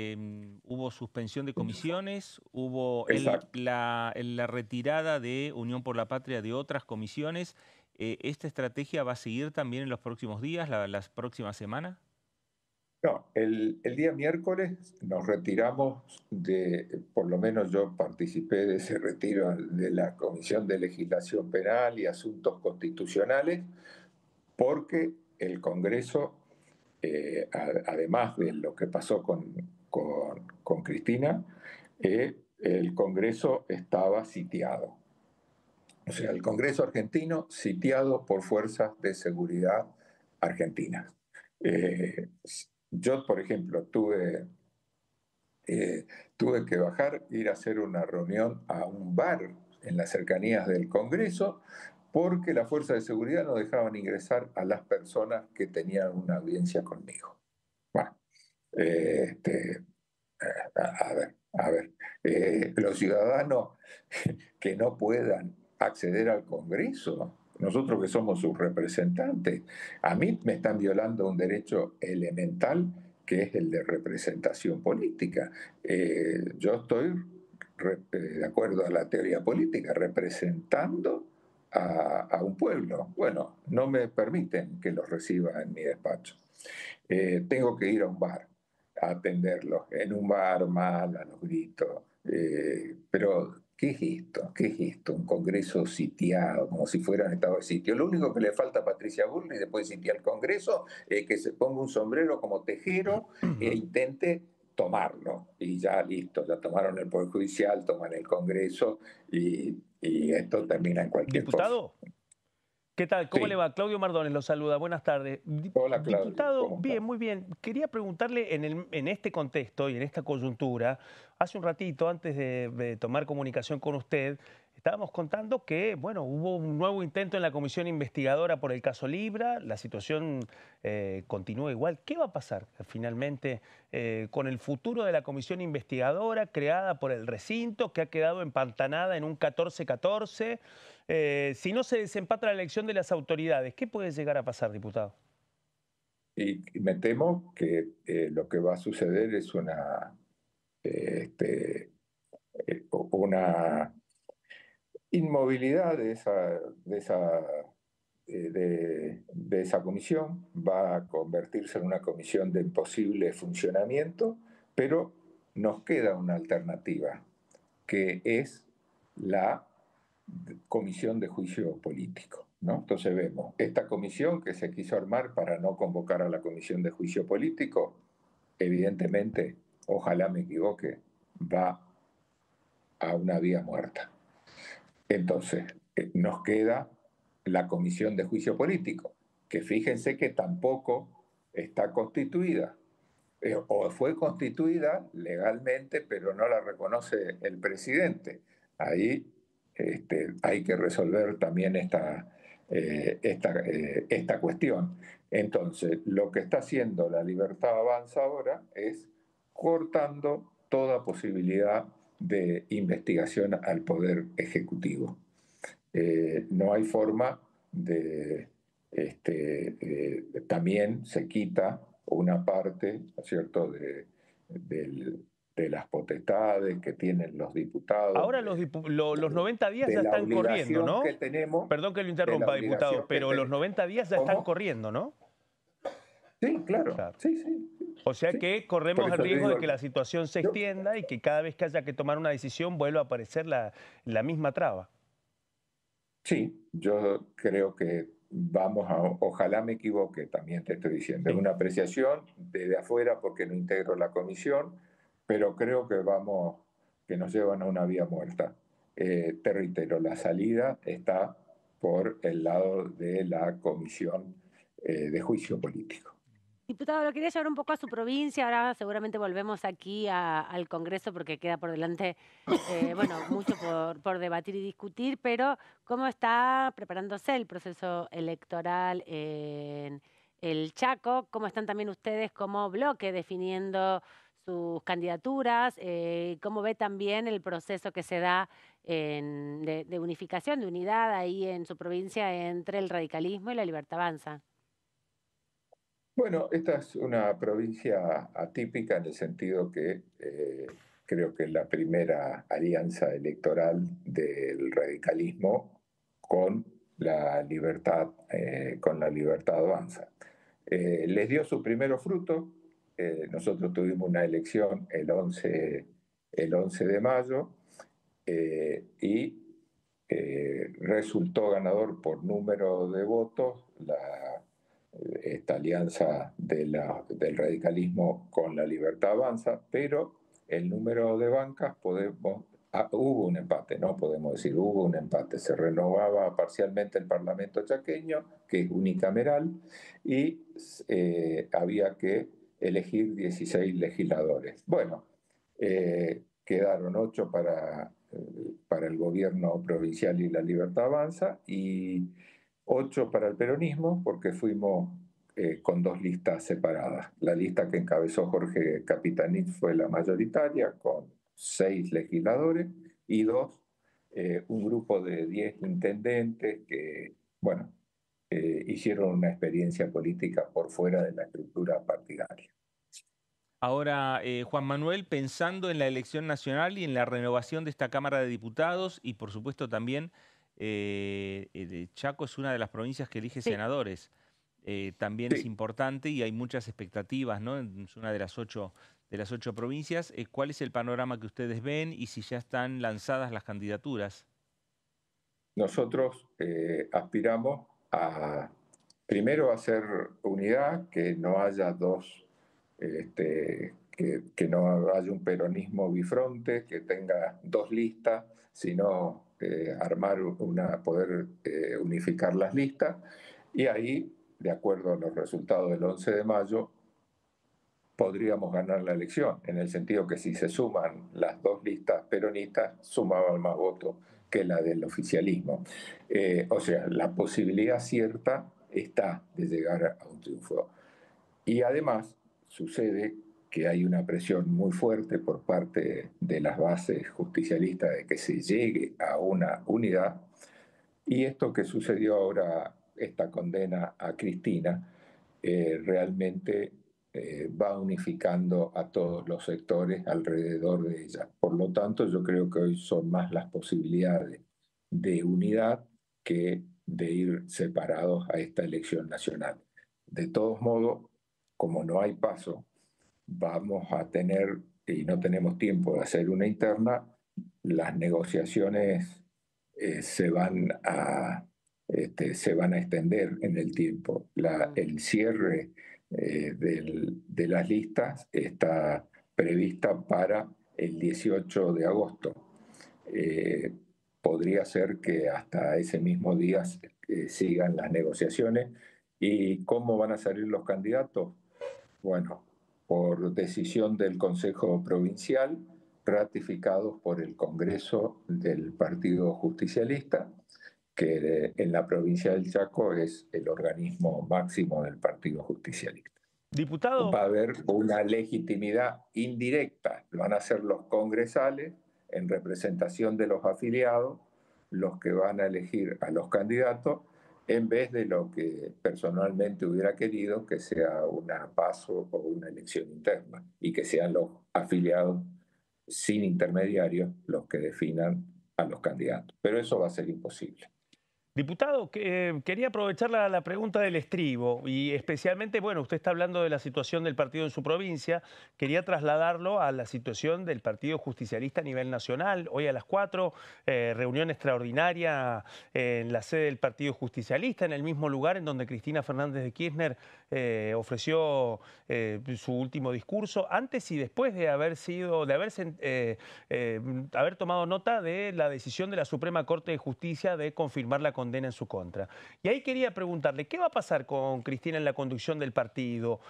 Hubo suspensión de comisiones, hubo la retirada de Unión por la Patria de otras comisiones. ¿Esta estrategia va a seguir también en los próximos días, las próximas semanas? No, el día miércoles nos retiramos por lo menos yo participé de ese retiro de la Comisión de Legislación Penal y Asuntos Constitucionales, porque el Congreso, además de lo que pasó con Cristina, el Congreso estaba sitiado. O sea, el Congreso argentino sitiado por fuerzas de seguridad argentinas. Yo, por ejemplo, tuve que bajar, ir a hacer una reunión a un bar en las cercanías del Congreso, porque las fuerzas de seguridad no dejaban ingresar a las personas que tenían una audiencia conmigo. Bueno, a ver, los ciudadanos que no puedan acceder al Congreso, nosotros que somos sus representantes, a mí me están violando un derecho elemental que es el de representación política. Yo estoy, de acuerdo a la teoría política, representando a un pueblo. Bueno, no me permiten que los reciba en mi despacho. Tengo que ir a un bar a atenderlos. En un bar mal, a los gritos. Pero ¿qué es esto? ¿Qué es esto? Un Congreso sitiado, como si fuera un estado de sitio. Lo único que le falta a Patricia Bullrich después de sitiar el Congreso es que se ponga un sombrero como tejero e intente tomarlo y ya listo, ya tomaron el Poder Judicial, toman el Congreso y esto termina en cualquier cosa. Diputado, ¿qué tal? ¿Cómo Sí. le va? Claudio Mardones lo saluda. Buenas tardes. Hola, Claudio. Diputado, ¿Cómo bien, estás? muy bien. Quería preguntarle en este contexto y en esta coyuntura, hace un ratito, antes de tomar comunicación con usted, estábamos contando que, bueno, hubo un nuevo intento en la comisión investigadora por el caso Libra, la situación continúa igual. ¿Qué va a pasar finalmente con el futuro de la comisión investigadora creada por el recinto, que ha quedado empantanada en un 14-14? Si no se desempata la elección de las autoridades, ¿qué puede llegar a pasar, diputado? Y me temo que lo que va a suceder es una inmovilidad de esa comisión, va a convertirse en una comisión de imposible funcionamiento, pero nos queda una alternativa, que es la comisión de juicio político, ¿no? Entonces vemos, esta comisión que se quiso armar para no convocar a la comisión de juicio político, evidentemente, ojalá me equivoque, va a una vía muerta. Entonces, nos queda la comisión de juicio político, que fíjense que tampoco está constituida, o fue constituida legalmente, pero no la reconoce el presidente. Ahí hay que resolver también esta cuestión. Entonces, lo que está haciendo la Libertad Avanza ahora es cortando toda posibilidad de investigación al Poder Ejecutivo. No hay forma de... también se quita una parte, ¿no es cierto?, de las potestades que tienen los diputados. Ahora los 90 días ya están corriendo, ¿no? Que tenemos, perdón que lo interrumpa, diputado, pero los 90 días ya están corriendo, ¿no? Sí, claro. Sí. O sea sí. que corremos el riesgo de que la situación se extienda y que cada vez que haya que tomar una decisión vuelva a aparecer la misma traba. Sí, yo creo que ojalá me equivoque, también te estoy diciendo, es una apreciación desde afuera porque no integro la comisión, pero creo que nos llevan a una vía muerta. Te reitero, la salida está por el lado de la comisión de juicio político. Diputado, lo quería llevar un poco a su provincia, ahora seguramente volvemos aquí al Congreso porque queda por delante, bueno, mucho por debatir y discutir, pero ¿cómo está preparándose el proceso electoral en el Chaco? ¿Cómo están también ustedes como bloque definiendo sus candidaturas? ¿Cómo ve también el proceso que se da de unificación, de unidad ahí en su provincia entre el radicalismo y la Libertad Avanza? Bueno, esta es una provincia atípica en el sentido que creo que es la primera alianza electoral del radicalismo con la libertad avanza. Les dio su primer fruto. Nosotros tuvimos una elección el 11 de mayo y resultó ganador por número de votos esta alianza del radicalismo con la Libertad Avanza, pero el número de bancas hubo un empate, no podemos decir, hubo un empate, se renovaba parcialmente el Parlamento chaqueño, que es unicameral, y había que elegir 16 legisladores. Bueno, quedaron 8 para el gobierno provincial y la Libertad Avanza, y 8 para el peronismo, porque fuimos con 2 listas separadas. La lista que encabezó Jorge Capitanich fue la mayoritaria, con 6 legisladores, y un grupo de 10 intendentes que, bueno, hicieron una experiencia política por fuera de la estructura partidaria. Ahora, Juan Manuel, pensando en la elección nacional y en la renovación de esta Cámara de Diputados, y por supuesto también Chaco es una de las provincias que elige senadores. También es importante y hay muchas expectativas, ¿no? Es una de las 8 provincias. ¿Cuál es el panorama que ustedes ven y si ya están lanzadas las candidaturas? Nosotros aspiramos primero a hacer unidad, que no haya dos que no haya un peronismo bifronte, que tenga dos listas, sino poder unificar las listas. Y ahí, de acuerdo a los resultados del 11 de mayo, podríamos ganar la elección, en el sentido que si se suman las dos listas peronistas, sumaban más votos que la del oficialismo. O sea, la posibilidad cierta está de llegar a un triunfo. Y además sucede que hay una presión muy fuerte por parte de las bases justicialistas de que se llegue a una unidad. Y esto que sucedió ahora, esta condena a Cristina, realmente va unificando a todos los sectores alrededor de ella. Por lo tanto, yo creo que hoy son más las posibilidades de unidad que de ir separados a esta elección nacional. De todos modos, como no hay paso, vamos a tener, y no tenemos tiempo de hacer una interna, las negociaciones se van a extender en el tiempo. El cierre de las listas está prevista para el 18 de agosto. Podría ser que hasta ese mismo día sigan las negociaciones. ¿Y cómo van a salir los candidatos? Bueno, por decisión del Consejo Provincial, ratificados por el Congreso del Partido Justicialista, que en la provincia del Chaco es el organismo máximo del Partido Justicialista. Diputado. Va a haber una legitimidad indirecta, van a ser los congresales en representación de los afiliados los que van a elegir a los candidatos, en vez de lo que personalmente hubiera querido, que sea una PASO o una elección interna, y que sean los afiliados sin intermediarios los que definan a los candidatos. Pero eso va a ser imposible. Diputado, quería aprovechar la pregunta del estribo y especialmente, bueno, usted está hablando de la situación del partido en su provincia, quería trasladarlo a la situación del Partido Justicialista a nivel nacional. Hoy a las 4, reunión extraordinaria en la sede del Partido Justicialista, en el mismo lugar en donde Cristina Fernández de Kirchner ofreció su último discurso, antes y después de haber tomado nota de la decisión de la Suprema Corte de Justicia de confirmar la condena en su contra. Y ahí quería preguntarle, ¿qué va a pasar con Cristina en la conducción del partido?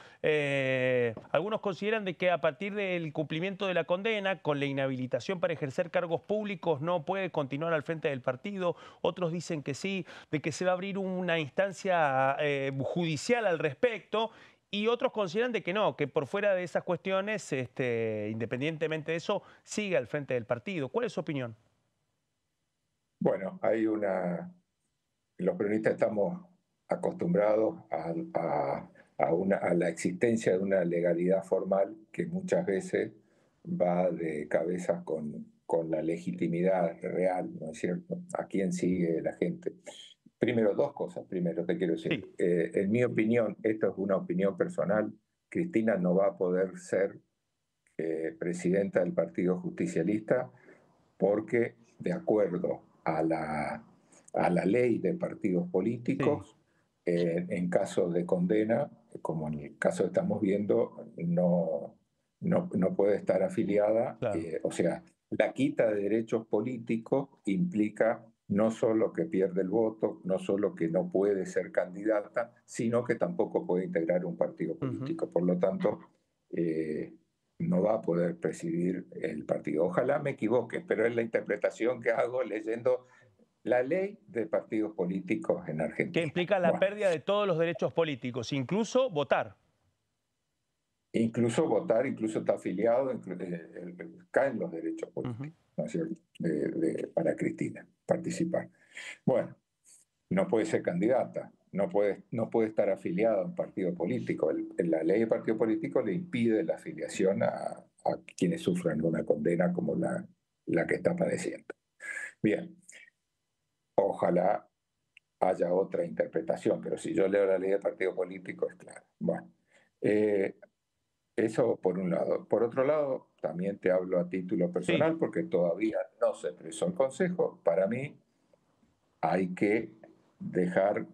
Algunos consideran de que a partir del cumplimiento de la condena, con la inhabilitación para ejercer cargos públicos, no puede continuar al frente del partido. Otros dicen que sí, de que se va a abrir una instancia judicial al respecto. Y otros consideran de que no, que por fuera de esas cuestiones, independientemente de eso, sigue al frente del partido. ¿Cuál es su opinión? Bueno, los peronistas estamos acostumbrados a la existencia de una legalidad formal que muchas veces va de cabeza con la legitimidad real, ¿no es cierto? ¿A quién sigue la gente? Primero, dos cosas. Primero, te quiero decir, Sí. En mi opinión, esto es una opinión personal, Cristina no va a poder ser presidenta del Partido Justicialista porque, de acuerdo a la ley de partidos políticos, en caso de condena, como en el caso que estamos viendo, no puede estar afiliada. Claro. O sea, la quita de derechos políticos implica no solo que pierde el voto, no solo que no puede ser candidata, sino que tampoco puede integrar un partido político. Por lo tanto, no va a poder presidir el partido. Ojalá me equivoque, pero es la interpretación que hago leyendo la ley de partidos políticos en Argentina. Que implica la pérdida de todos los derechos políticos, incluso votar. Incluso votar, incluso está afiliado, caen los derechos políticos, ¿no es cierto? Para Cristina participar. Bueno, no puede ser candidata, no puede estar afiliada a un partido político. La ley de partido político le impide la afiliación a quienes sufran una condena como la que está padeciendo. Bien, ojalá haya otra interpretación, pero si yo leo la ley de partido político es claro. Bueno, eso por un lado. Por otro lado, también te hablo a título personal, porque todavía no se expresó el Consejo. Para mí hay que dejar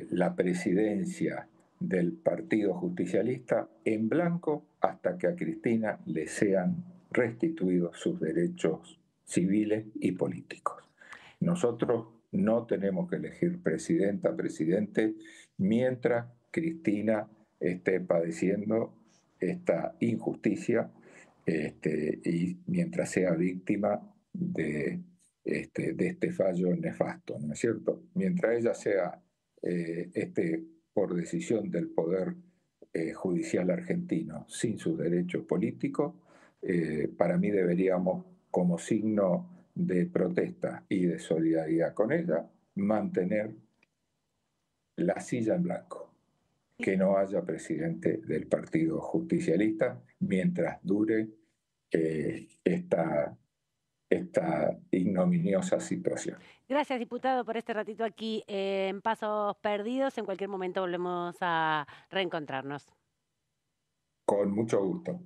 la presidencia del Partido Justicialista en blanco hasta que a Cristina le sean restituidos sus derechos civiles y políticos. Nosotros no tenemos que elegir presidenta, presidente, mientras Cristina esté padeciendo esta injusticia y mientras sea víctima de este fallo nefasto, ¿no es cierto? Mientras ella sea, por decisión del Poder Judicial argentino, sin sus derechos políticos, para mí deberíamos, como signo de protesta y de solidaridad con ella, mantener la silla en blanco. Que no haya presidente del Partido Justicialista mientras dure esta ignominiosa situación. Gracias, diputado, por este ratito aquí en Pasos Perdidos. En cualquier momento volvemos a reencontrarnos. Con mucho gusto.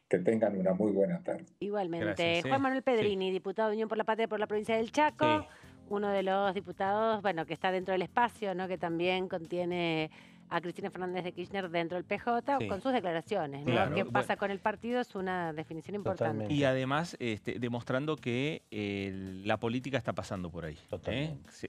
Que tengan una muy buena tarde. Igualmente. Gracias, Juan Manuel Pedrini, diputado de Unión por la Patria por la provincia del Chaco, uno de los diputados, bueno, que está dentro del espacio, ¿no? Que también contiene a Cristina Fernández de Kirchner dentro del PJ, con sus declaraciones, ¿no? Claro, ¿Qué pasa con el partido? Es una definición importante. Totalmente. Y además demostrando que la política está pasando por ahí.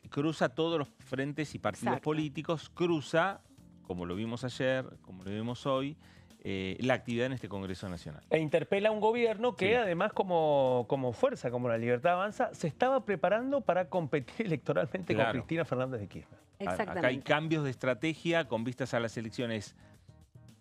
Cruza todos los frentes y partidos políticos, cruza, como lo vimos ayer, como lo vimos hoy, la actividad en este Congreso Nacional. E interpela a un gobierno que además como fuerza, como la Libertad Avanza, se estaba preparando para competir electoralmente con Cristina Fernández de Kirchner. Exactamente. Acá hay cambios de estrategia con vistas a las elecciones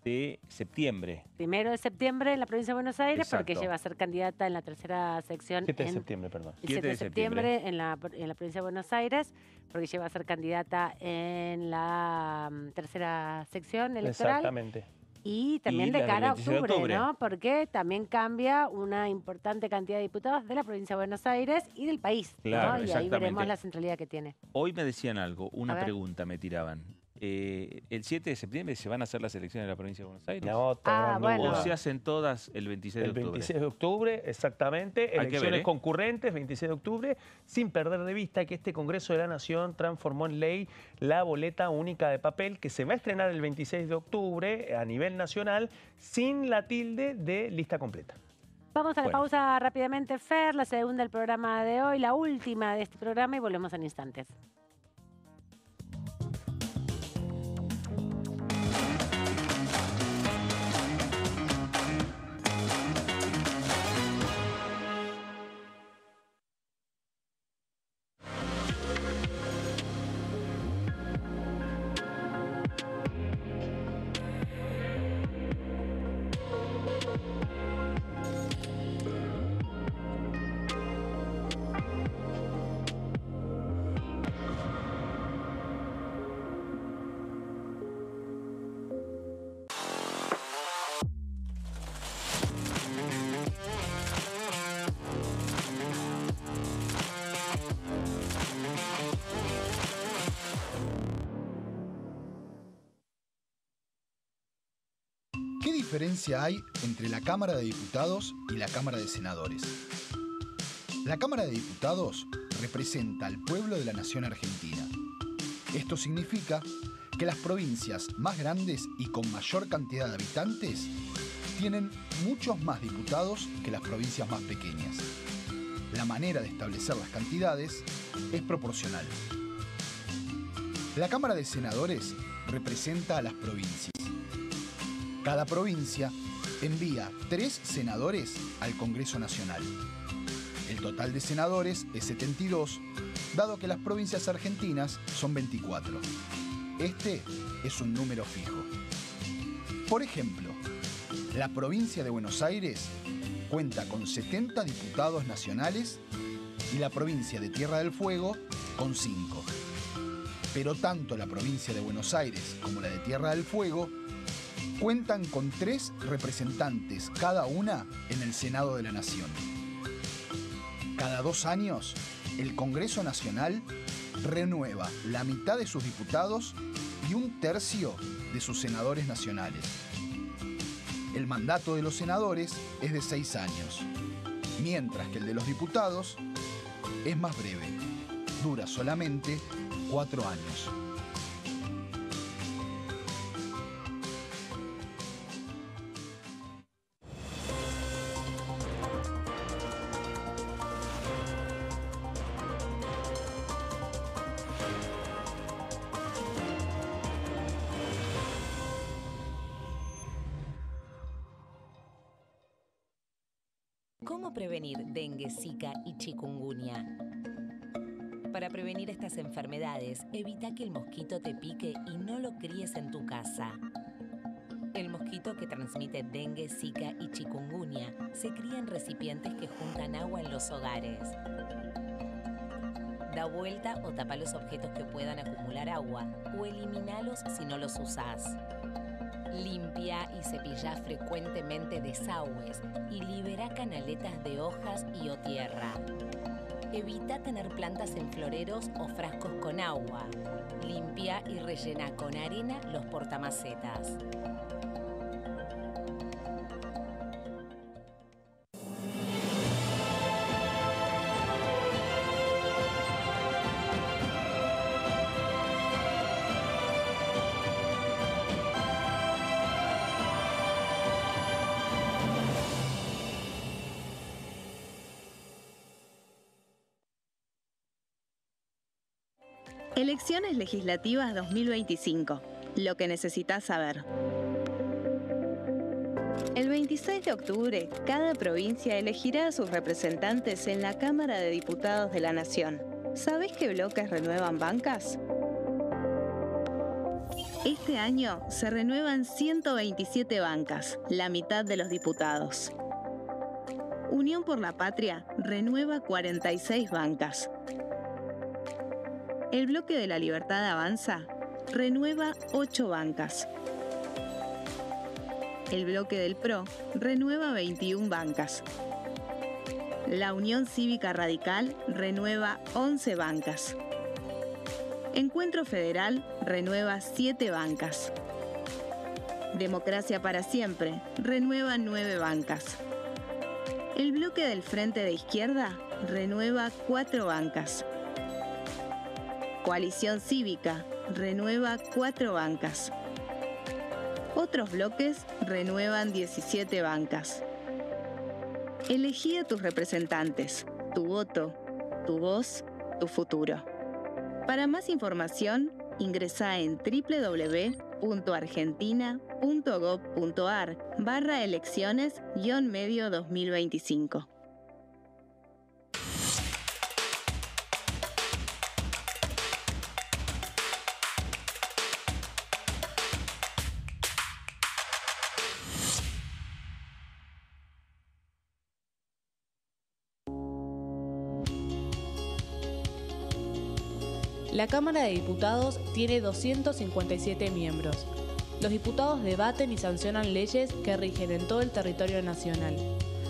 de septiembre. 1 de septiembre en la provincia de Buenos Aires, Exacto. porque ella va a ser candidata en la tercera sección. 7 de septiembre, perdón. El 7 de septiembre en la provincia de Buenos Aires, porque ella va a ser candidata en la tercera sección electoral. Exactamente. Y también de cara a octubre, ¿no? Porque también cambia una importante cantidad de diputados de la provincia de Buenos Aires y del país, Claro, ¿no? Y ahí veremos la centralidad que tiene. Hoy me decían algo, una pregunta me tiraban. ¿El 7 de septiembre se van a hacer las elecciones de la provincia de Buenos Aires? No, ¿O se hacen todas el 26 de octubre? El 26 de octubre, exactamente. Elecciones concurrentes, 26 de octubre, sin perder de vista que este Congreso de la Nación transformó en ley la boleta única de papel que se va a estrenar el 26 de octubre a nivel nacional sin la tilde de lista completa. Vamos a la pausa rápidamente, Fer, la segunda del programa de hoy, la última de este programa, y volvemos en instantes. ¿Qué diferencia hay entre la Cámara de Diputados y la Cámara de Senadores? La Cámara de Diputados representa al pueblo de la nación argentina. Esto significa que las provincias más grandes y con mayor cantidad de habitantes tienen muchos más diputados que las provincias más pequeñas. La manera de establecer las cantidades es proporcional. La Cámara de Senadores representa a las provincias. Cada provincia envía 3 senadores al Congreso Nacional. El total de senadores es 72, dado que las provincias argentinas son 24. Este es un número fijo. Por ejemplo, la provincia de Buenos Aires cuenta con 70 diputados nacionales y la provincia de Tierra del Fuego con 5. Pero tanto la provincia de Buenos Aires como la de Tierra del Fuego cuentan con 3 representantes cada una en el Senado de la Nación. Cada 2 años, el Congreso Nacional renueva la mitad de sus diputados y 1/3 de sus senadores nacionales. El mandato de los senadores es de 6 años, mientras que el de los diputados es más breve, dura solamente 4 años. ¿Cómo prevenir dengue, zika y chikungunya? Para prevenir estas enfermedades, evita que el mosquito te pique y no lo críes en tu casa. El mosquito que transmite dengue, zika y chikungunya se cría en recipientes que juntan agua en los hogares. Da vuelta o tapa los objetos que puedan acumular agua o eliminalos si no los usás. Limpia y cepilla frecuentemente desagües y libera canaletas de hojas y o tierra. Evita tener plantas en floreros o frascos con agua. Limpia y rellena con arena los portamacetas. Elecciones legislativas 2025. Lo que necesitas saber. El 26 de octubre, cada provincia elegirá a sus representantes en la Cámara de Diputados de la Nación. ¿Sabés qué bloques renuevan bancas? Este año se renuevan 127 bancas, la mitad de los diputados. Unión por la Patria renueva 46 bancas. El Bloque de la Libertad Avanza renueva 8 bancas. El Bloque del PRO renueva 21 bancas. La Unión Cívica Radical renueva 11 bancas. Encuentro Federal renueva 7 bancas. Democracia para Siempre renueva 9 bancas. El Bloque del Frente de Izquierda renueva 4 bancas. Coalición Cívica renueva 4 bancas. Otros bloques renuevan 17 bancas. Elegí a tus representantes, tu voto, tu voz, tu futuro. Para más información, ingresá en www.argentina.gov.ar/elecciones-medio 2025. La Cámara de Diputados tiene 257 miembros. Los diputados debaten y sancionan leyes que rigen en todo el territorio nacional.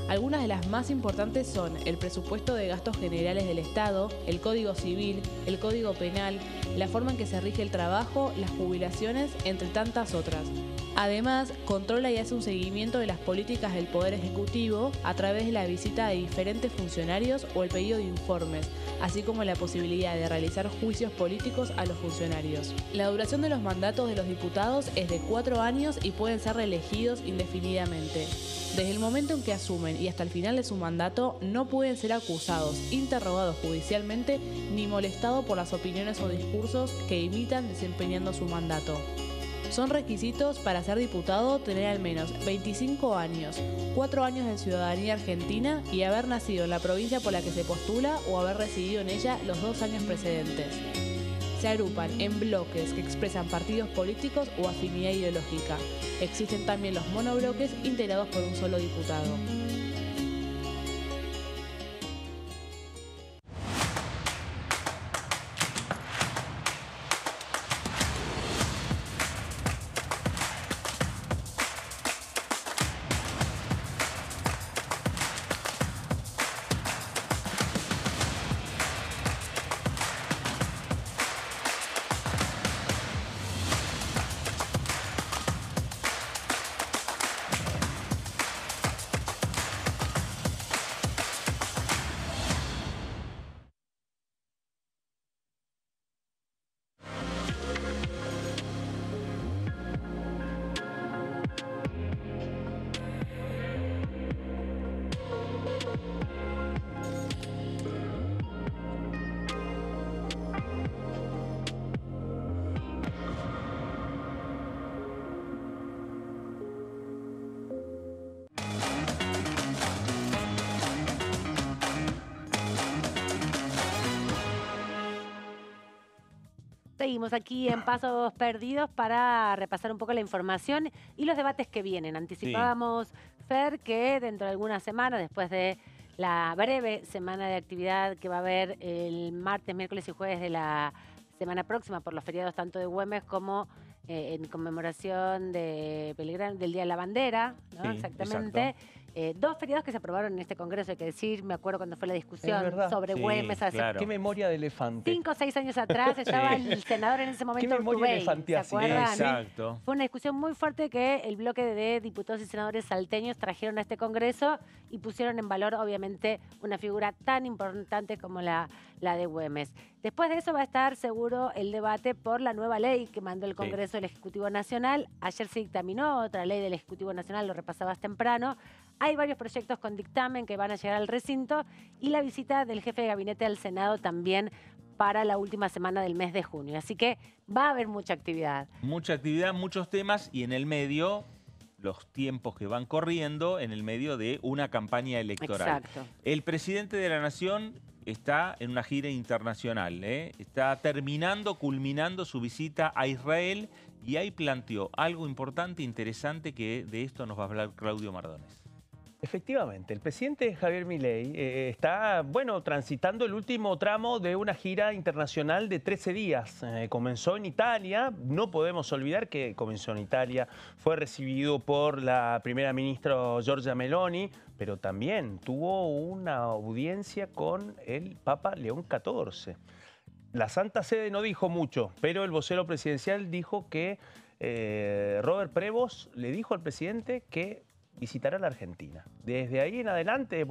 Algunas de las más importantes son el presupuesto de gastos generales del Estado, el Código Civil, el Código Penal, la forma en que se rige el trabajo, las jubilaciones, entre tantas otras. Además, controla y hace un seguimiento de las políticas del Poder Ejecutivo a través de la visita de diferentes funcionarios o el pedido de informes, así como la posibilidad de realizar juicios políticos a los funcionarios. La duración de los mandatos de los diputados es de 4 años y pueden ser reelegidos indefinidamente. Desde el momento en que asumen y hasta el final de su mandato, no pueden ser acusados, interrogados judicialmente ni molestados por las opiniones o discursos que imitan desempeñando su mandato. Son requisitos para ser diputado tener al menos 25 años, 4 años de ciudadanía argentina y haber nacido en la provincia por la que se postula o haber residido en ella los 2 años precedentes. Se agrupan en bloques que expresan partidos políticos o afinidad ideológica. Existen también los monobloques integrados por un solo diputado. seguimos aquí en Pasos Perdidos para repasar un poco la información y los debates que vienen. Anticipábamos, Fer, que dentro de algunas semanas, después de la breve semana de actividad que va a haber el martes, miércoles y jueves de la semana próxima por los feriados tanto de Güemes como en conmemoración de Belgrano, del Día de la Bandera, ¿no? Sí, exactamente. Dos feriados que se aprobaron en este congreso, hay que decir, me acuerdo cuando fue la discusión sobre Güemes hace Qué memoria de elefante. 5 o 6 años atrás, estaba el senador en ese momento, Qué memoria Urtubey, elefantiácea. ¿se acuerdan? Exacto. Fue una discusión muy fuerte que el bloque de diputados y senadores salteños trajeron a este congreso y pusieron en valor, obviamente, una figura tan importante como la de Güemes. Después de eso va a estar seguro el debate por la nueva ley que mandó el Congreso del Ejecutivo Nacional. Ayer se dictaminó otra ley del Ejecutivo Nacional, lo repasabas temprano. Hay varios proyectos con dictamen que van a llegar al recinto y la visita del jefe de gabinete al Senado también para la última semana del mes de junio. Así que va a haber mucha actividad. Mucha actividad, muchos temas y en el medio los tiempos que van corriendo en el medio de una campaña electoral. Exacto. El presidente de la Nación está en una gira internacional, está terminando, culminando su visita a Israel y ahí planteó algo importante, interesante, que de esto nos va a hablar Claudio Mardones. Efectivamente, el presidente Javier Milei está, transitando el último tramo de una gira internacional de 13 días. Comenzó en Italia, no podemos olvidar que comenzó en Italia, fue recibido por la primera ministra Giorgia Meloni, pero también tuvo una audiencia con el Papa León XIV. La Santa Sede no dijo mucho, pero el vocero presidencial dijo que Robert Prevost le dijo al presidente que visitará la Argentina. Desde ahí en adelante,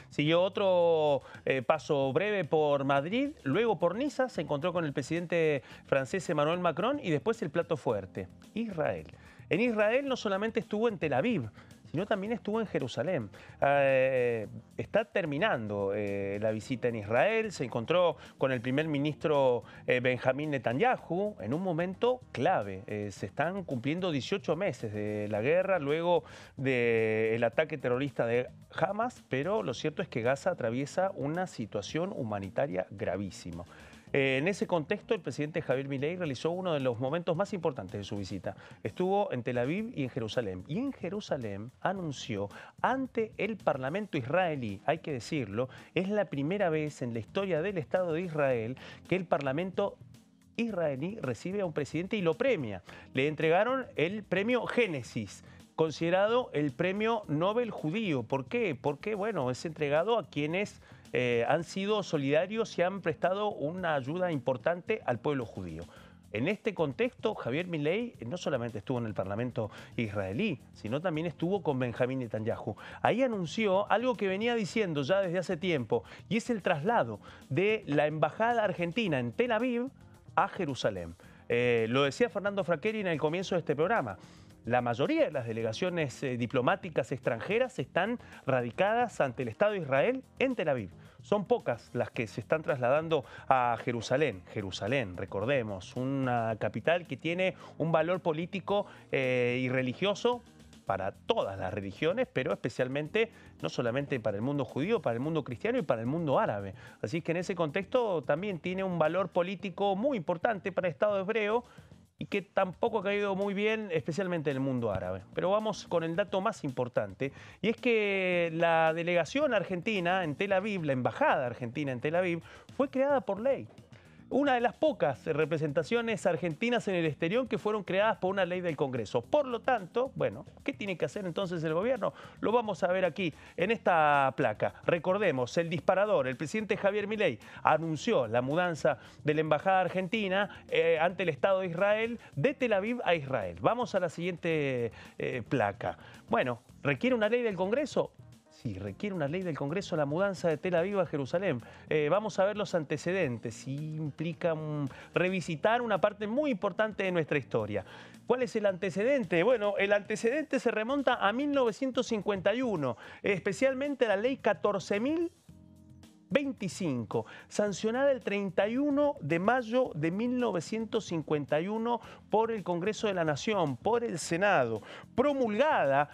siguió otro paso breve por Madrid, luego por Niza, se encontró con el presidente francés Emmanuel Macron y después el plato fuerte, Israel. En Israel no solamente estuvo en Tel Aviv, sino también estuvo en Jerusalén. Está terminando la visita en Israel, se encontró con el primer ministro Benjamín Netanyahu en un momento clave. Se están cumpliendo 18 meses de la guerra, luego del ataque terrorista de Hamas, pero lo cierto es que Gaza atraviesa una situación humanitaria gravísima. En ese contexto, el presidente Javier Milei realizó uno de los momentos más importantes de su visita. Estuvo en Tel Aviv y en Jerusalén. Y en Jerusalén anunció ante el Parlamento israelí, hay que decirlo, es la primera vez en la historia del Estado de Israel que el Parlamento israelí recibe a un presidente y lo premia. Le entregaron el premio Génesis, considerado el premio Nobel judío. ¿Por qué? Porque, es entregado a quienes han sido solidarios y han prestado una ayuda importante al pueblo judío. En este contexto, Javier Milei no solamente estuvo en el Parlamento israelí, sino también estuvo con Benjamín Netanyahu. Ahí anunció algo que venía diciendo ya desde hace tiempo, y es el traslado de la embajada argentina en Tel Aviv a Jerusalén. Lo decía Fernando Fraqueri en el comienzo de este programa. La mayoría de las delegaciones diplomáticas extranjeras están radicadas ante el Estado de Israel en Tel Aviv. Son pocas las que se están trasladando a Jerusalén. Jerusalén, recordemos, una capital que tiene un valor político y religioso para todas las religiones, pero especialmente no solamente para el mundo judío, para el mundo cristiano y para el mundo árabe. Así que en ese contexto también tiene un valor político muy importante para el Estado hebreo y que tampoco ha caído muy bien, especialmente en el mundo árabe. Pero vamos con el dato más importante, y es que la delegación argentina en Tel Aviv, la embajada argentina en Tel Aviv, fue creada por ley. Una de las pocas representaciones argentinas en el exterior que fueron creadas por una ley del Congreso. Por lo tanto, ¿qué tiene que hacer entonces el gobierno? Lo vamos a ver aquí en esta placa. Recordemos, el disparador, el presidente Javier Milei, anunció la mudanza de la embajada argentina ante el Estado de Israel, de Tel Aviv a Israel. Vamos a la siguiente placa. ¿Requiere una ley del Congreso? Sí, requiere una ley del Congreso la mudanza de Tel Aviv a Jerusalén. Vamos a ver los antecedentes. Implica revisitar una parte muy importante de nuestra historia. ¿Cuál es el antecedente? El antecedente se remonta a 1951, especialmente a la ley 14.025, sancionada el 31 de mayo de 1951 por el Congreso de la Nación, por el Senado, promulgada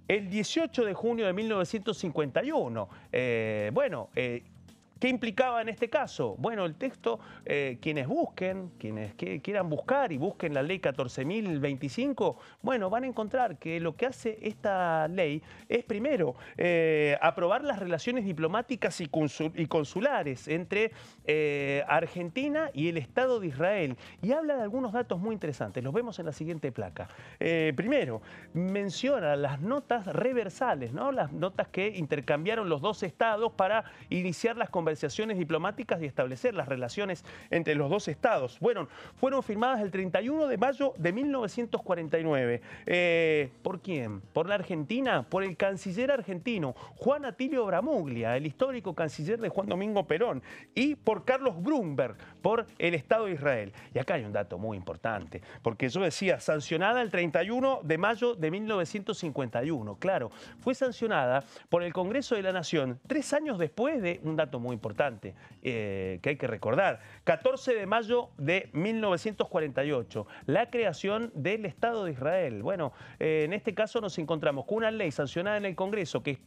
el 18 de junio de 1951. ¿Qué implicaba en este caso? Bueno, el texto, quienes quieran buscar y busquen la ley 14.025, bueno, van a encontrar que lo que hace esta ley es primero aprobar las relaciones diplomáticas y consulares entre Argentina y el Estado de Israel. Y habla de algunos datos muy interesantes, los vemos en la siguiente placa. Primero, menciona las notas reversales, ¿no? Las notas que intercambiaron los dos estados para iniciar las conversaciones diplomáticas y establecer las relaciones entre los dos estados. Bueno, fueron firmadas el 31 de mayo de 1949. ¿Por quién? ¿Por la Argentina? Por el canciller argentino Juan Atilio Bramuglia, el histórico canciller de Juan Domingo Perón, y por Carlos Brumberg, por el Estado de Israel. Y acá hay un dato muy importante, porque yo decía, sancionada el 31 de mayo de 1951. Claro, fue sancionada por el Congreso de la Nación 3 años después de un dato muy importante que hay que recordar. 14 de mayo de 1948, la creación del Estado de Israel. Bueno, en este caso nos encontramos con una ley sancionada en el Congreso que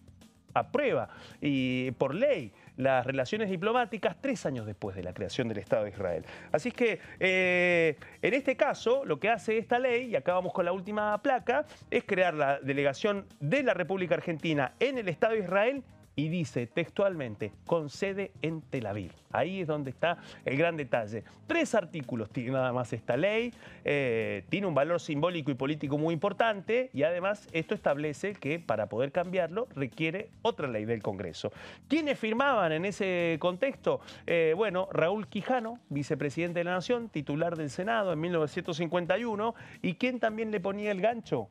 aprueba y por ley las relaciones diplomáticas 3 años después de la creación del Estado de Israel. Así es que en este caso lo que hace esta ley, y acá vamos con la última placa, es crear la delegación de la República Argentina en el Estado de Israel. Y dice textualmente, con sede en Tel Aviv. Ahí es donde está el gran detalle. 3 artículos tiene nada más esta ley, tiene un valor simbólico y político muy importante y además esto establece que para poder cambiarlo requiere otra ley del Congreso. ¿Quiénes firmaban en ese contexto? Bueno, Raúl Quijano, vicepresidente de la Nación, titular del Senado en 1951, y ¿quién también le ponía el gancho?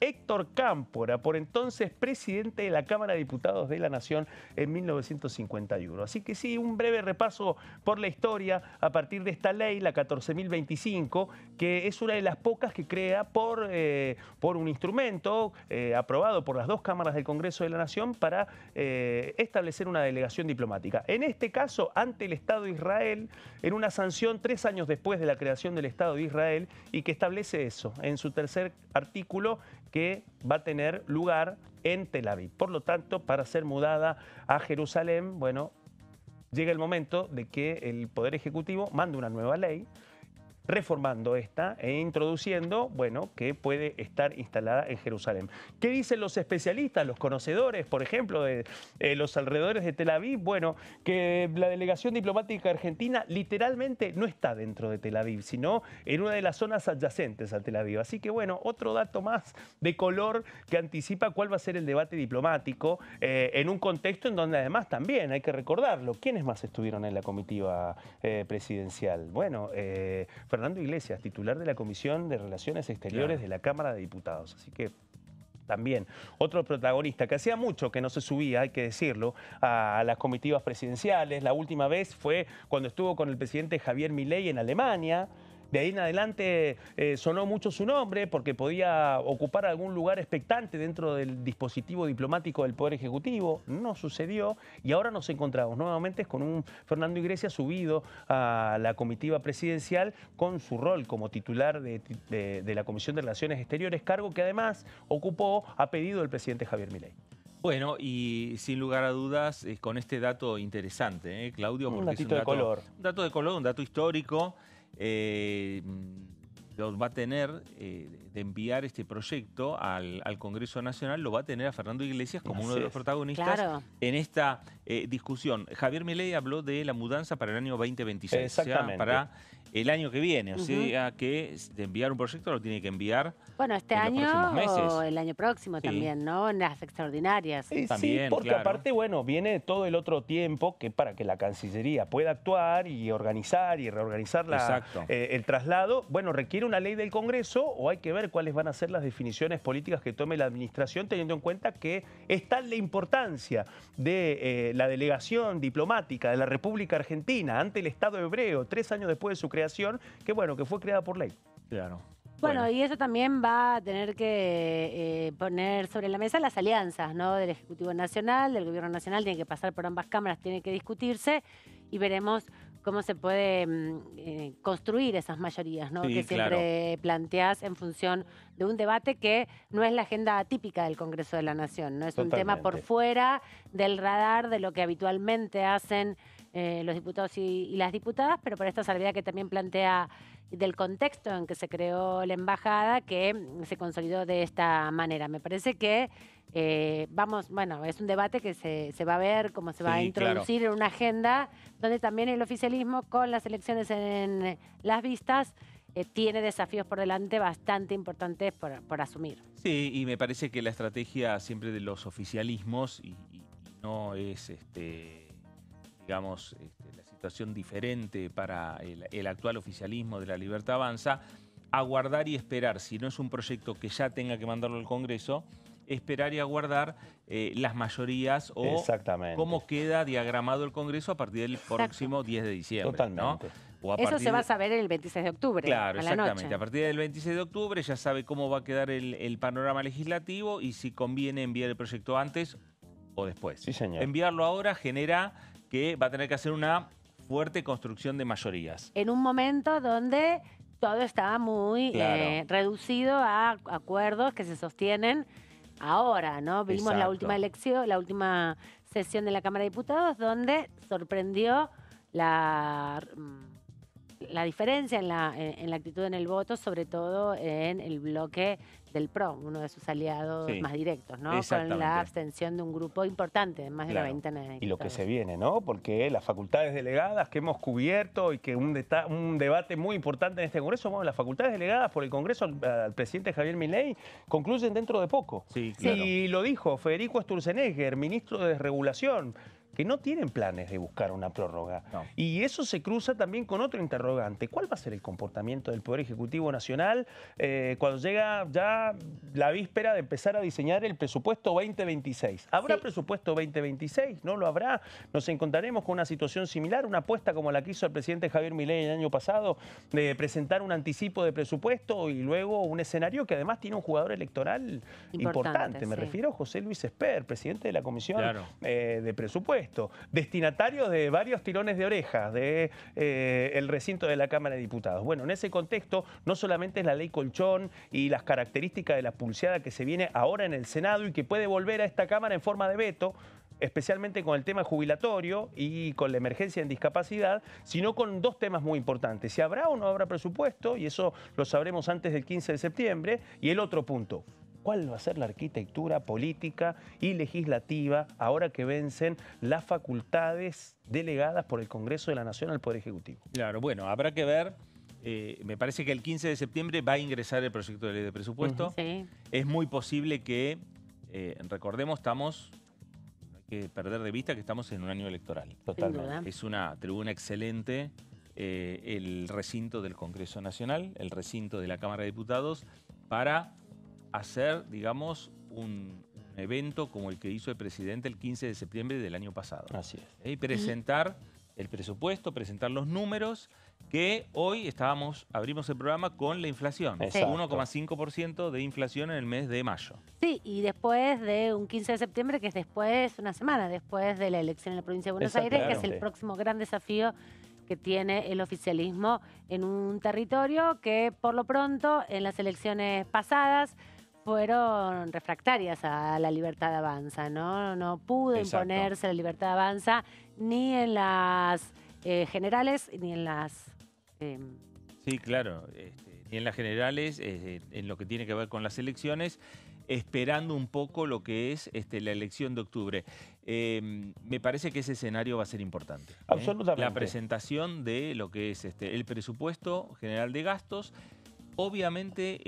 Héctor Cámpora, por entonces presidente de la Cámara de Diputados de la Nación en 1951. Así que sí, un breve repaso por la historia a partir de esta ley, la 14.025, que es una de las pocas que crea por un instrumento aprobado por las 2 cámaras del Congreso de la Nación para establecer una delegación diplomática. En este caso, ante el Estado de Israel, en una sanción 3 años después de la creación del Estado de Israel y que establece eso en su tercer artículo, que va a tener lugar en Tel Aviv. Por lo tanto, para ser mudada a Jerusalén, bueno, llega el momento de que el Poder Ejecutivo mande una nueva ley, reformando esta e introduciendo, bueno, que puede estar instalada en Jerusalén. ¿Qué dicen los especialistas, los conocedores, por ejemplo, de los alrededores de Tel Aviv? Bueno, que la delegación diplomática argentina literalmente no está dentro de Tel Aviv, sino en una de las zonas adyacentes a Tel Aviv. Así que, bueno, otro dato más de color que anticipa cuál va a ser el debate diplomático en un contexto en donde además también, hay que recordarlo, ¿quiénes más estuvieron en la comitiva presidencial? Bueno, Fernando Iglesias, titular de la Comisión de Relaciones Exteriores de la Cámara de Diputados. Así que también otro protagonista que hacía mucho que no se subía, hay que decirlo, a las comitivas presidenciales. La última vez fue cuando estuvo con el presidente Javier Milei en Alemania. De ahí en adelante sonó mucho su nombre porque podía ocupar algún lugar expectante dentro del dispositivo diplomático del Poder Ejecutivo. No sucedió y ahora nos encontramos nuevamente con un Fernando Iglesias subido a la comitiva presidencial con su rol como titular de la Comisión de Relaciones Exteriores, cargo que además ocupó a pedido del presidente Javier Milei. Bueno, y sin lugar a dudas, con este dato interesante, Claudio, porque es un dato de color. Un dato de color, un dato histórico. Lo va a tener de enviar este proyecto al Congreso Nacional, lo va a tener a Fernando Iglesias como uno de los protagonistas en esta discusión. Javier Milei habló de la mudanza para el año 2026, exactamente, o sea, para el año que viene. O sea, que de enviar un proyecto lo tiene que enviar este en año los próximos meses. O el año próximo también, ¿no? En las extraordinarias. También, sí, porque aparte, bueno, viene todo el otro tiempo que para que la Cancillería pueda actuar y organizar y reorganizar el traslado, bueno, requiere una ley del Congreso o hay que ver cuáles van a ser las definiciones políticas que tome la administración, teniendo en cuenta que es tal la importancia de la delegación diplomática de la República Argentina ante el Estado hebreo 3 años después de su creación, que bueno, que fue creada por ley. Claro. Bueno, y eso también va a tener que poner sobre la mesa las alianzas, ¿no? Del Ejecutivo Nacional, del Gobierno Nacional, tiene que pasar por ambas cámaras, tiene que discutirse y veremos cómo se puede construir esas mayorías, ¿no? Sí, Que siempre planteás en función de un debate que no es la agenda típica del Congreso de la Nación, ¿no? Es un tema por fuera del radar de lo que habitualmente hacen los diputados y las diputadas, pero por esta salvedad que también plantea del contexto en que se creó la embajada, que se consolidó de esta manera. Me parece que bueno, es un debate que se va a ver cómo se va a introducir en una agenda donde también el oficialismo, con las elecciones en las vistas, tiene desafíos por delante bastante importantes por asumir. Sí, y me parece que la estrategia siempre de los oficialismos, y no es, digamos, la situación diferente para el actual oficialismo de La Libertad Avanza, aguardar y esperar. Si no es un proyecto que ya tenga que mandarlo al Congreso, esperar y aguardar las mayorías o cómo queda diagramado el Congreso a partir del próximo 10 de diciembre. Totalmente. ¿No? O eso se va a saber el 26 de octubre. Claro, a la exactamente. noche. A partir del 26 de octubre ya sabe cómo va a quedar el panorama legislativo y si conviene enviar el proyecto antes o después. Sí, señor. Enviarlo ahora genera que va a tener que hacer una fuerte construcción de mayorías. En un momento donde todo estaba muy reducido a acuerdos que se sostienen ahora, ¿no? Vimos la última elección, la última sesión de la Cámara de Diputados, donde sorprendió la diferencia en la actitud en el voto, sobre todo en el bloque del PRO, uno de sus aliados más directos, ¿no? Con la abstención de un grupo importante, más de la veintena de diputados. Y lo que se viene, ¿no? Porque las facultades delegadas que hemos cubierto y que un debate muy importante en este Congreso, bueno, las facultades delegadas por el Congreso al presidente Javier Milei concluyen dentro de poco. Sí, claro. Y lo dijo Federico Sturzenegger, ministro de Desregulación, que no tienen planes de buscar una prórroga. No. Y eso se cruza también con otro interrogante. ¿Cuál va a ser el comportamiento del Poder Ejecutivo Nacional cuando llega ya la víspera de empezar a diseñar el presupuesto 2026? ¿Habrá presupuesto 2026? ¿No lo habrá? ¿Nos encontraremos con una situación similar? ¿Una apuesta como la que hizo el presidente Javier Milei el año pasado de presentar un anticipo de presupuesto y luego un escenario que además tiene un jugador electoral importante? Me refiero a José Luis Esper, presidente de la Comisión de Presupuesto. Destinatario de varios tirones de orejas del recinto de la Cámara de Diputados. Bueno, en ese contexto no solamente es la ley Colchón y las características de la pulseada que se viene ahora en el Senado y que puede volver a esta Cámara en forma de veto, especialmente con el tema jubilatorio y con la emergencia en discapacidad, sino con dos temas muy importantes. Si habrá o no habrá presupuesto, y eso lo sabremos antes del 15 de septiembre, y el otro punto, ¿cuál va a ser la arquitectura política y legislativa ahora que vencen las facultades delegadas por el Congreso de la Nación al Poder Ejecutivo? Claro, bueno, habrá que ver. Me parece que el 15 de septiembre va a ingresar el proyecto de ley de presupuesto. Es muy posible que, recordemos, no hay que perder de vista que estamos en un año electoral. Totalmente. Es una tribuna excelente, el recinto del Congreso Nacional, el recinto de la Cámara de Diputados, para hacer, digamos, un evento como el que hizo el presidente el 15 de septiembre del año pasado. Así es. Y presentar el presupuesto, presentar los números, que hoy abrimos el programa con la inflación. 1,5% de inflación en el mes de mayo. Sí, y después de un 15 de septiembre, que es una semana después de la elección en la provincia de Buenos Aires, que es el próximo gran desafío que tiene el oficialismo en un territorio que, por lo pronto, en las elecciones pasadas fueron refractarias a La Libertad Avanza, ¿no? No pudo imponerse La Libertad Avanza ni en las generales ni en las... Sí, claro, ni en las generales, en lo que tiene que ver con las elecciones, esperando un poco lo que es la elección de octubre. Me parece que ese escenario va a ser importante. Absolutamente. La presentación de lo que es el presupuesto general de gastos. Obviamente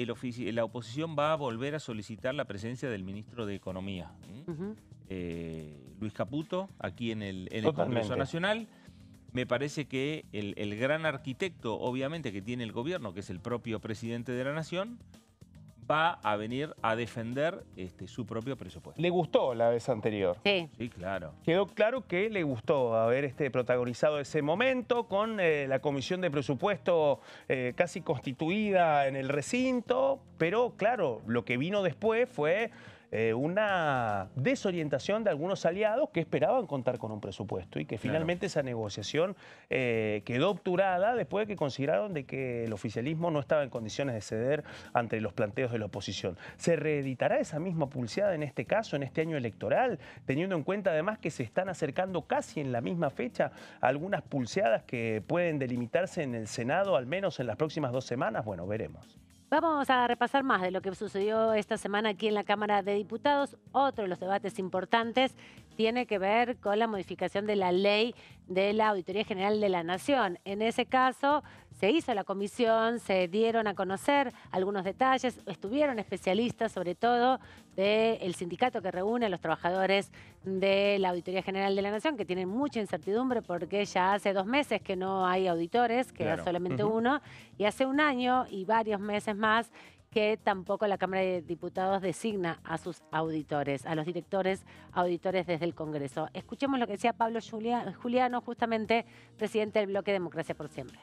la oposición va a volver a solicitar la presencia del ministro de Economía, Luis Caputo, aquí en el Congreso Nacional. Me parece que el gran arquitecto, obviamente, que tiene el gobierno, que es el propio presidente de la Nación, va a venir a defender su propio presupuesto. ¿Le gustó la vez anterior? Sí. Sí, claro. Quedó claro que le gustó haber protagonizado ese momento con la comisión de presupuesto casi constituida en el recinto, pero claro, lo que vino después fue una desorientación de algunos aliados que esperaban contar con un presupuesto y que finalmente esa negociación quedó obturada después de que consideraron de que el oficialismo no estaba en condiciones de ceder ante los planteos de la oposición. ¿Se reeditará esa misma pulseada en este caso, en este año electoral, teniendo en cuenta además que se están acercando casi en la misma fecha algunas pulseadas que pueden delimitarse en el Senado, al menos en las próximas 2 semanas? Bueno, veremos. Vamos a repasar más de lo que sucedió esta semana aquí en la Cámara de Diputados. Otro de los debates importantes tiene que ver con la modificación de la ley de la Auditoría General de la Nación. En ese caso, se hizo la comisión, se dieron a conocer algunos detalles, estuvieron especialistas, sobre todo del sindicato que reúne a los trabajadores de la Auditoría General de la Nación, que tienen mucha incertidumbre porque ya hace 2 meses que no hay auditores, queda solamente uno, y hace 1 año y varios meses más que tampoco la Cámara de Diputados designa a sus auditores, a los directores auditores desde el Congreso. Escuchemos lo que decía Pablo Juliano, justamente presidente del bloque Democracia por Siempre.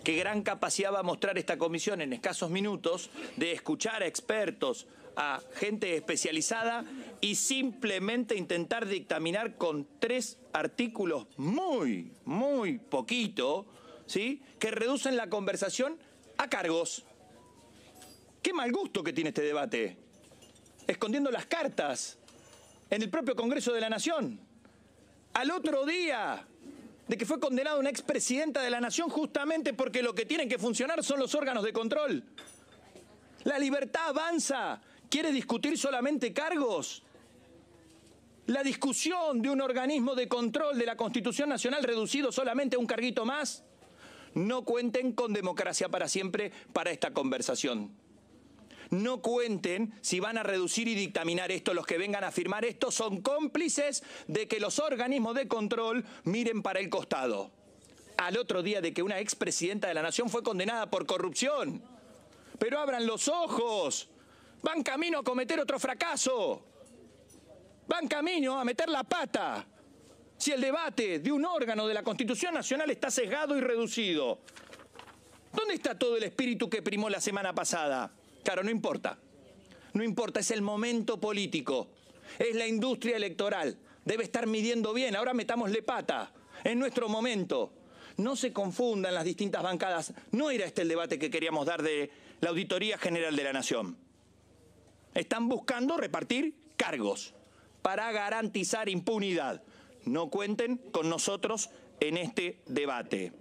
Qué gran capacidad va a mostrar esta comisión en escasos minutos de escuchar a expertos, a gente especializada y simplemente intentar dictaminar con 3 artículos muy poquito, ¿sí?, que reducen la conversación a cargos. Qué mal gusto que tiene este debate, escondiendo las cartas en el propio Congreso de la Nación. Al otro día de que fue condenada una expresidenta de la Nación justamente porque lo que tienen que funcionar son los órganos de control. La libertad avanza. ¿Quiere discutir solamente cargos? La discusión de un organismo de control de la Constitución Nacional reducido solamente a un carguito más. No cuenten con Democracia para Siempre para esta conversación. No cuenten si van a reducir y dictaminar esto. Los que vengan a firmar esto son cómplices de que los organismos de control miren para el costado. Al otro día de que una expresidenta de la Nación fue condenada por corrupción. Pero abran los ojos. Van camino a cometer otro fracaso. Van camino a meter la pata. Si el debate de un órgano de la Constitución Nacional está sesgado y reducido, ¿dónde está todo el espíritu que primó la semana pasada? Claro, no importa. No importa, es el momento político. Es la industria electoral. Debe estar midiendo bien. Ahora metámosle pata. Es nuestro momento. No se confundan las distintas bancadas. No era este el debate que queríamos dar de la Auditoría General de la Nación. Están buscando repartir cargos para garantizar impunidad. No cuenten con nosotros en este debate.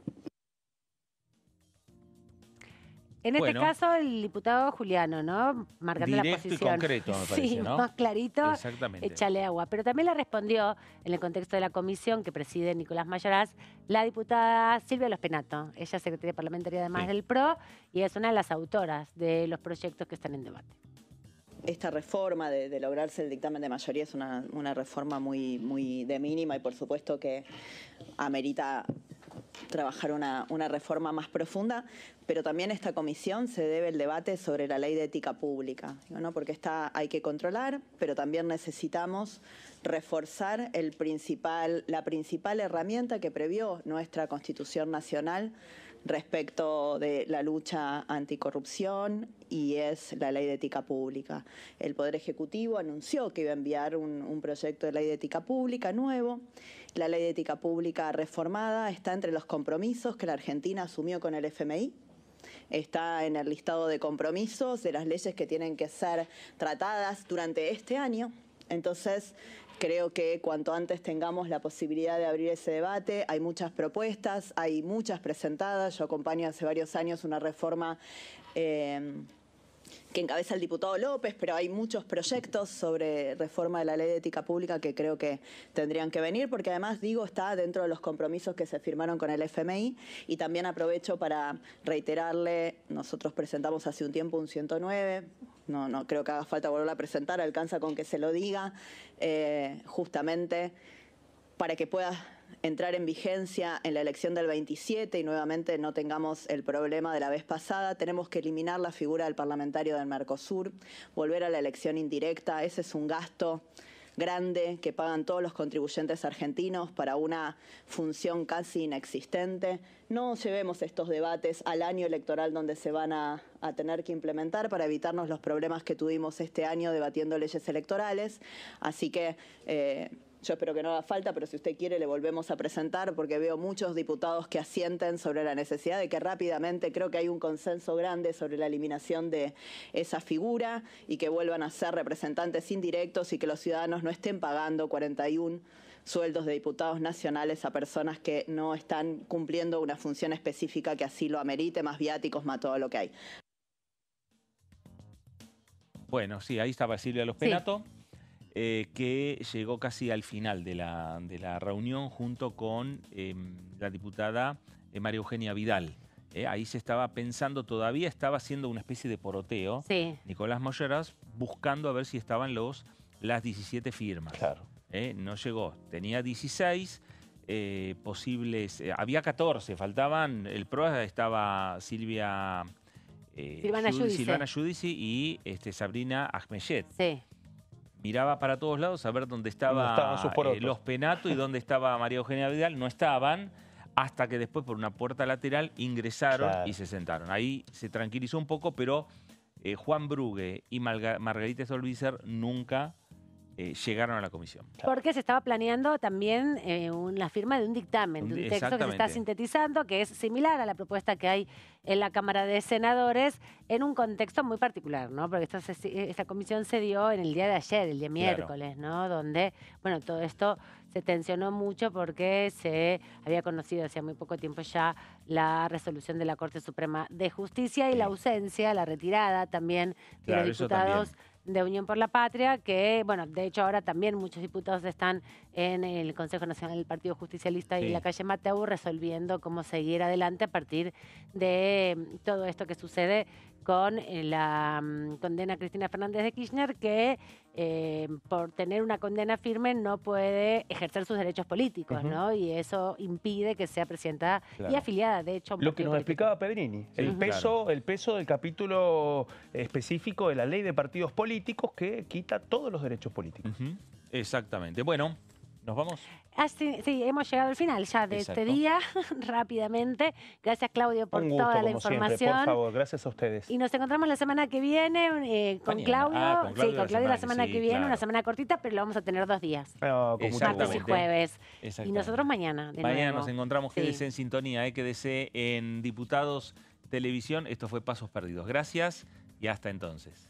En este caso, el diputado Juliano, ¿no? Marcando la posición. Directo y concreto, me parece, sí, ¿no? Más clarito, exactamente. Échale agua. Pero también le respondió, en el contexto de la comisión que preside Nicolás Mayoraz, la diputada Silvia Lospenato. Ella es secretaria parlamentaria además del PRO y es una de las autoras de los proyectos que están en debate. Esta reforma de lograrse el dictamen de mayoría es una reforma muy de mínima y por supuesto que amerita trabajar una reforma más profunda, pero también esta comisión se debe el debate sobre la ley de ética pública, ¿no? Porque hay que controlar, pero también necesitamos reforzar la principal herramienta que previó nuestra Constitución Nacional respecto de la lucha anticorrupción y es la ley de ética pública. El Poder Ejecutivo anunció que iba a enviar un proyecto de ley de ética pública nuevo. La ley de ética pública reformada está entre los compromisos que la Argentina asumió con el FMI. Está en el listado de compromisos de las leyes que tienen que ser tratadas durante este año. Entonces, creo que cuanto antes tengamos la posibilidad de abrir ese debate, hay muchas propuestas, hay muchas presentadas. Yo acompaño hace varios años una reforma que encabeza el diputado López, pero hay muchos proyectos sobre reforma de la ley de ética pública que creo que tendrían que venir, porque además, está dentro de los compromisos que se firmaron con el FMI y también aprovecho para reiterarle, nosotros presentamos hace un tiempo un 109, no creo que haga falta volverlo a presentar, alcanza con que se lo diga, justamente para que pueda entrar en vigencia en la elección del 27 y nuevamente no tengamos el problema de la vez pasada. Tenemos que eliminar la figura del parlamentario del Mercosur, volver a la elección indirecta. Ese es un gasto grande que pagan todos los contribuyentes argentinos para una función casi inexistente. No llevemos estos debates al año electoral donde se van a tener que implementar para evitarnos los problemas que tuvimos este año debatiendo leyes electorales. Así que yo espero que no haga falta, pero si usted quiere le volvemos a presentar, porque veo muchos diputados que asienten sobre la necesidad de que rápidamente, creo que hay un consenso grande sobre la eliminación de esa figura y que vuelvan a ser representantes indirectos y que los ciudadanos no estén pagando 41 sueldos de diputados nacionales a personas que no están cumpliendo una función específica que así lo amerite, más viáticos, más todo lo que hay. Bueno, sí, ahí estaba Silvia Lospenato. Sí. Que llegó casi al final de la reunión junto con la diputada María Eugenia Vidal. Ahí se estaba pensando, todavía estaba haciendo una especie de poroteo, sí. Nicolás Molleras, buscando a ver si estaban las 17 firmas. Claro. No llegó, tenía 16 posibles, había 14, faltaban, el PRO estaba Silvana Giudici y Sabrina Ahmeyet. Sí. Miraba para todos lados a ver dónde estaban Lospenato y dónde estaba María Eugenia Vidal. No estaban, hasta que después por una puerta lateral ingresaron y se sentaron. Ahí se tranquilizó un poco, pero Juan Brugue y Margarita Stolbizer nunca llegaron a la comisión. Porque se estaba planeando también la firma de un dictamen, de un texto que se está sintetizando, que es similar a la propuesta que hay en la Cámara de Senadores, en un contexto muy particular, ¿no? Porque esta comisión se dio en el día de ayer, el día miércoles, ¿no? Donde, bueno, todo esto se tensionó mucho porque se había conocido hacía muy poco tiempo ya la resolución de la Corte Suprema de Justicia y la ausencia, la retirada también de los diputados de Unión por la Patria, que, bueno, de hecho ahora también muchos diputados están en el Consejo Nacional del Partido Justicialista y en la calle Mateu resolviendo cómo seguir adelante a partir de todo esto que sucede con la condena a Cristina Fernández de Kirchner, que por tener una condena firme no puede ejercer sus derechos políticos, ¿no? Y eso impide que sea presidenta y afiliada, de hecho. Lo que nos explicaba Pedrini, el peso del capítulo específico de la ley de partidos políticos que quita todos los derechos políticos. Exactamente. Bueno, ¿nos vamos? Sí, hemos llegado al final ya de este día, rápidamente. Gracias, Claudio, por toda la información. Siempre, por favor, gracias a ustedes. Y nos encontramos la semana que viene con Claudio. Con Claudio la semana que viene, una semana cortita, pero lo vamos a tener 2 días. Martes y jueves. Y nosotros mañana, de Mañana nuevo. Nos encontramos, quédese en sintonía, quédese en Diputados Televisión. Esto fue Pasos Perdidos. Gracias y hasta entonces.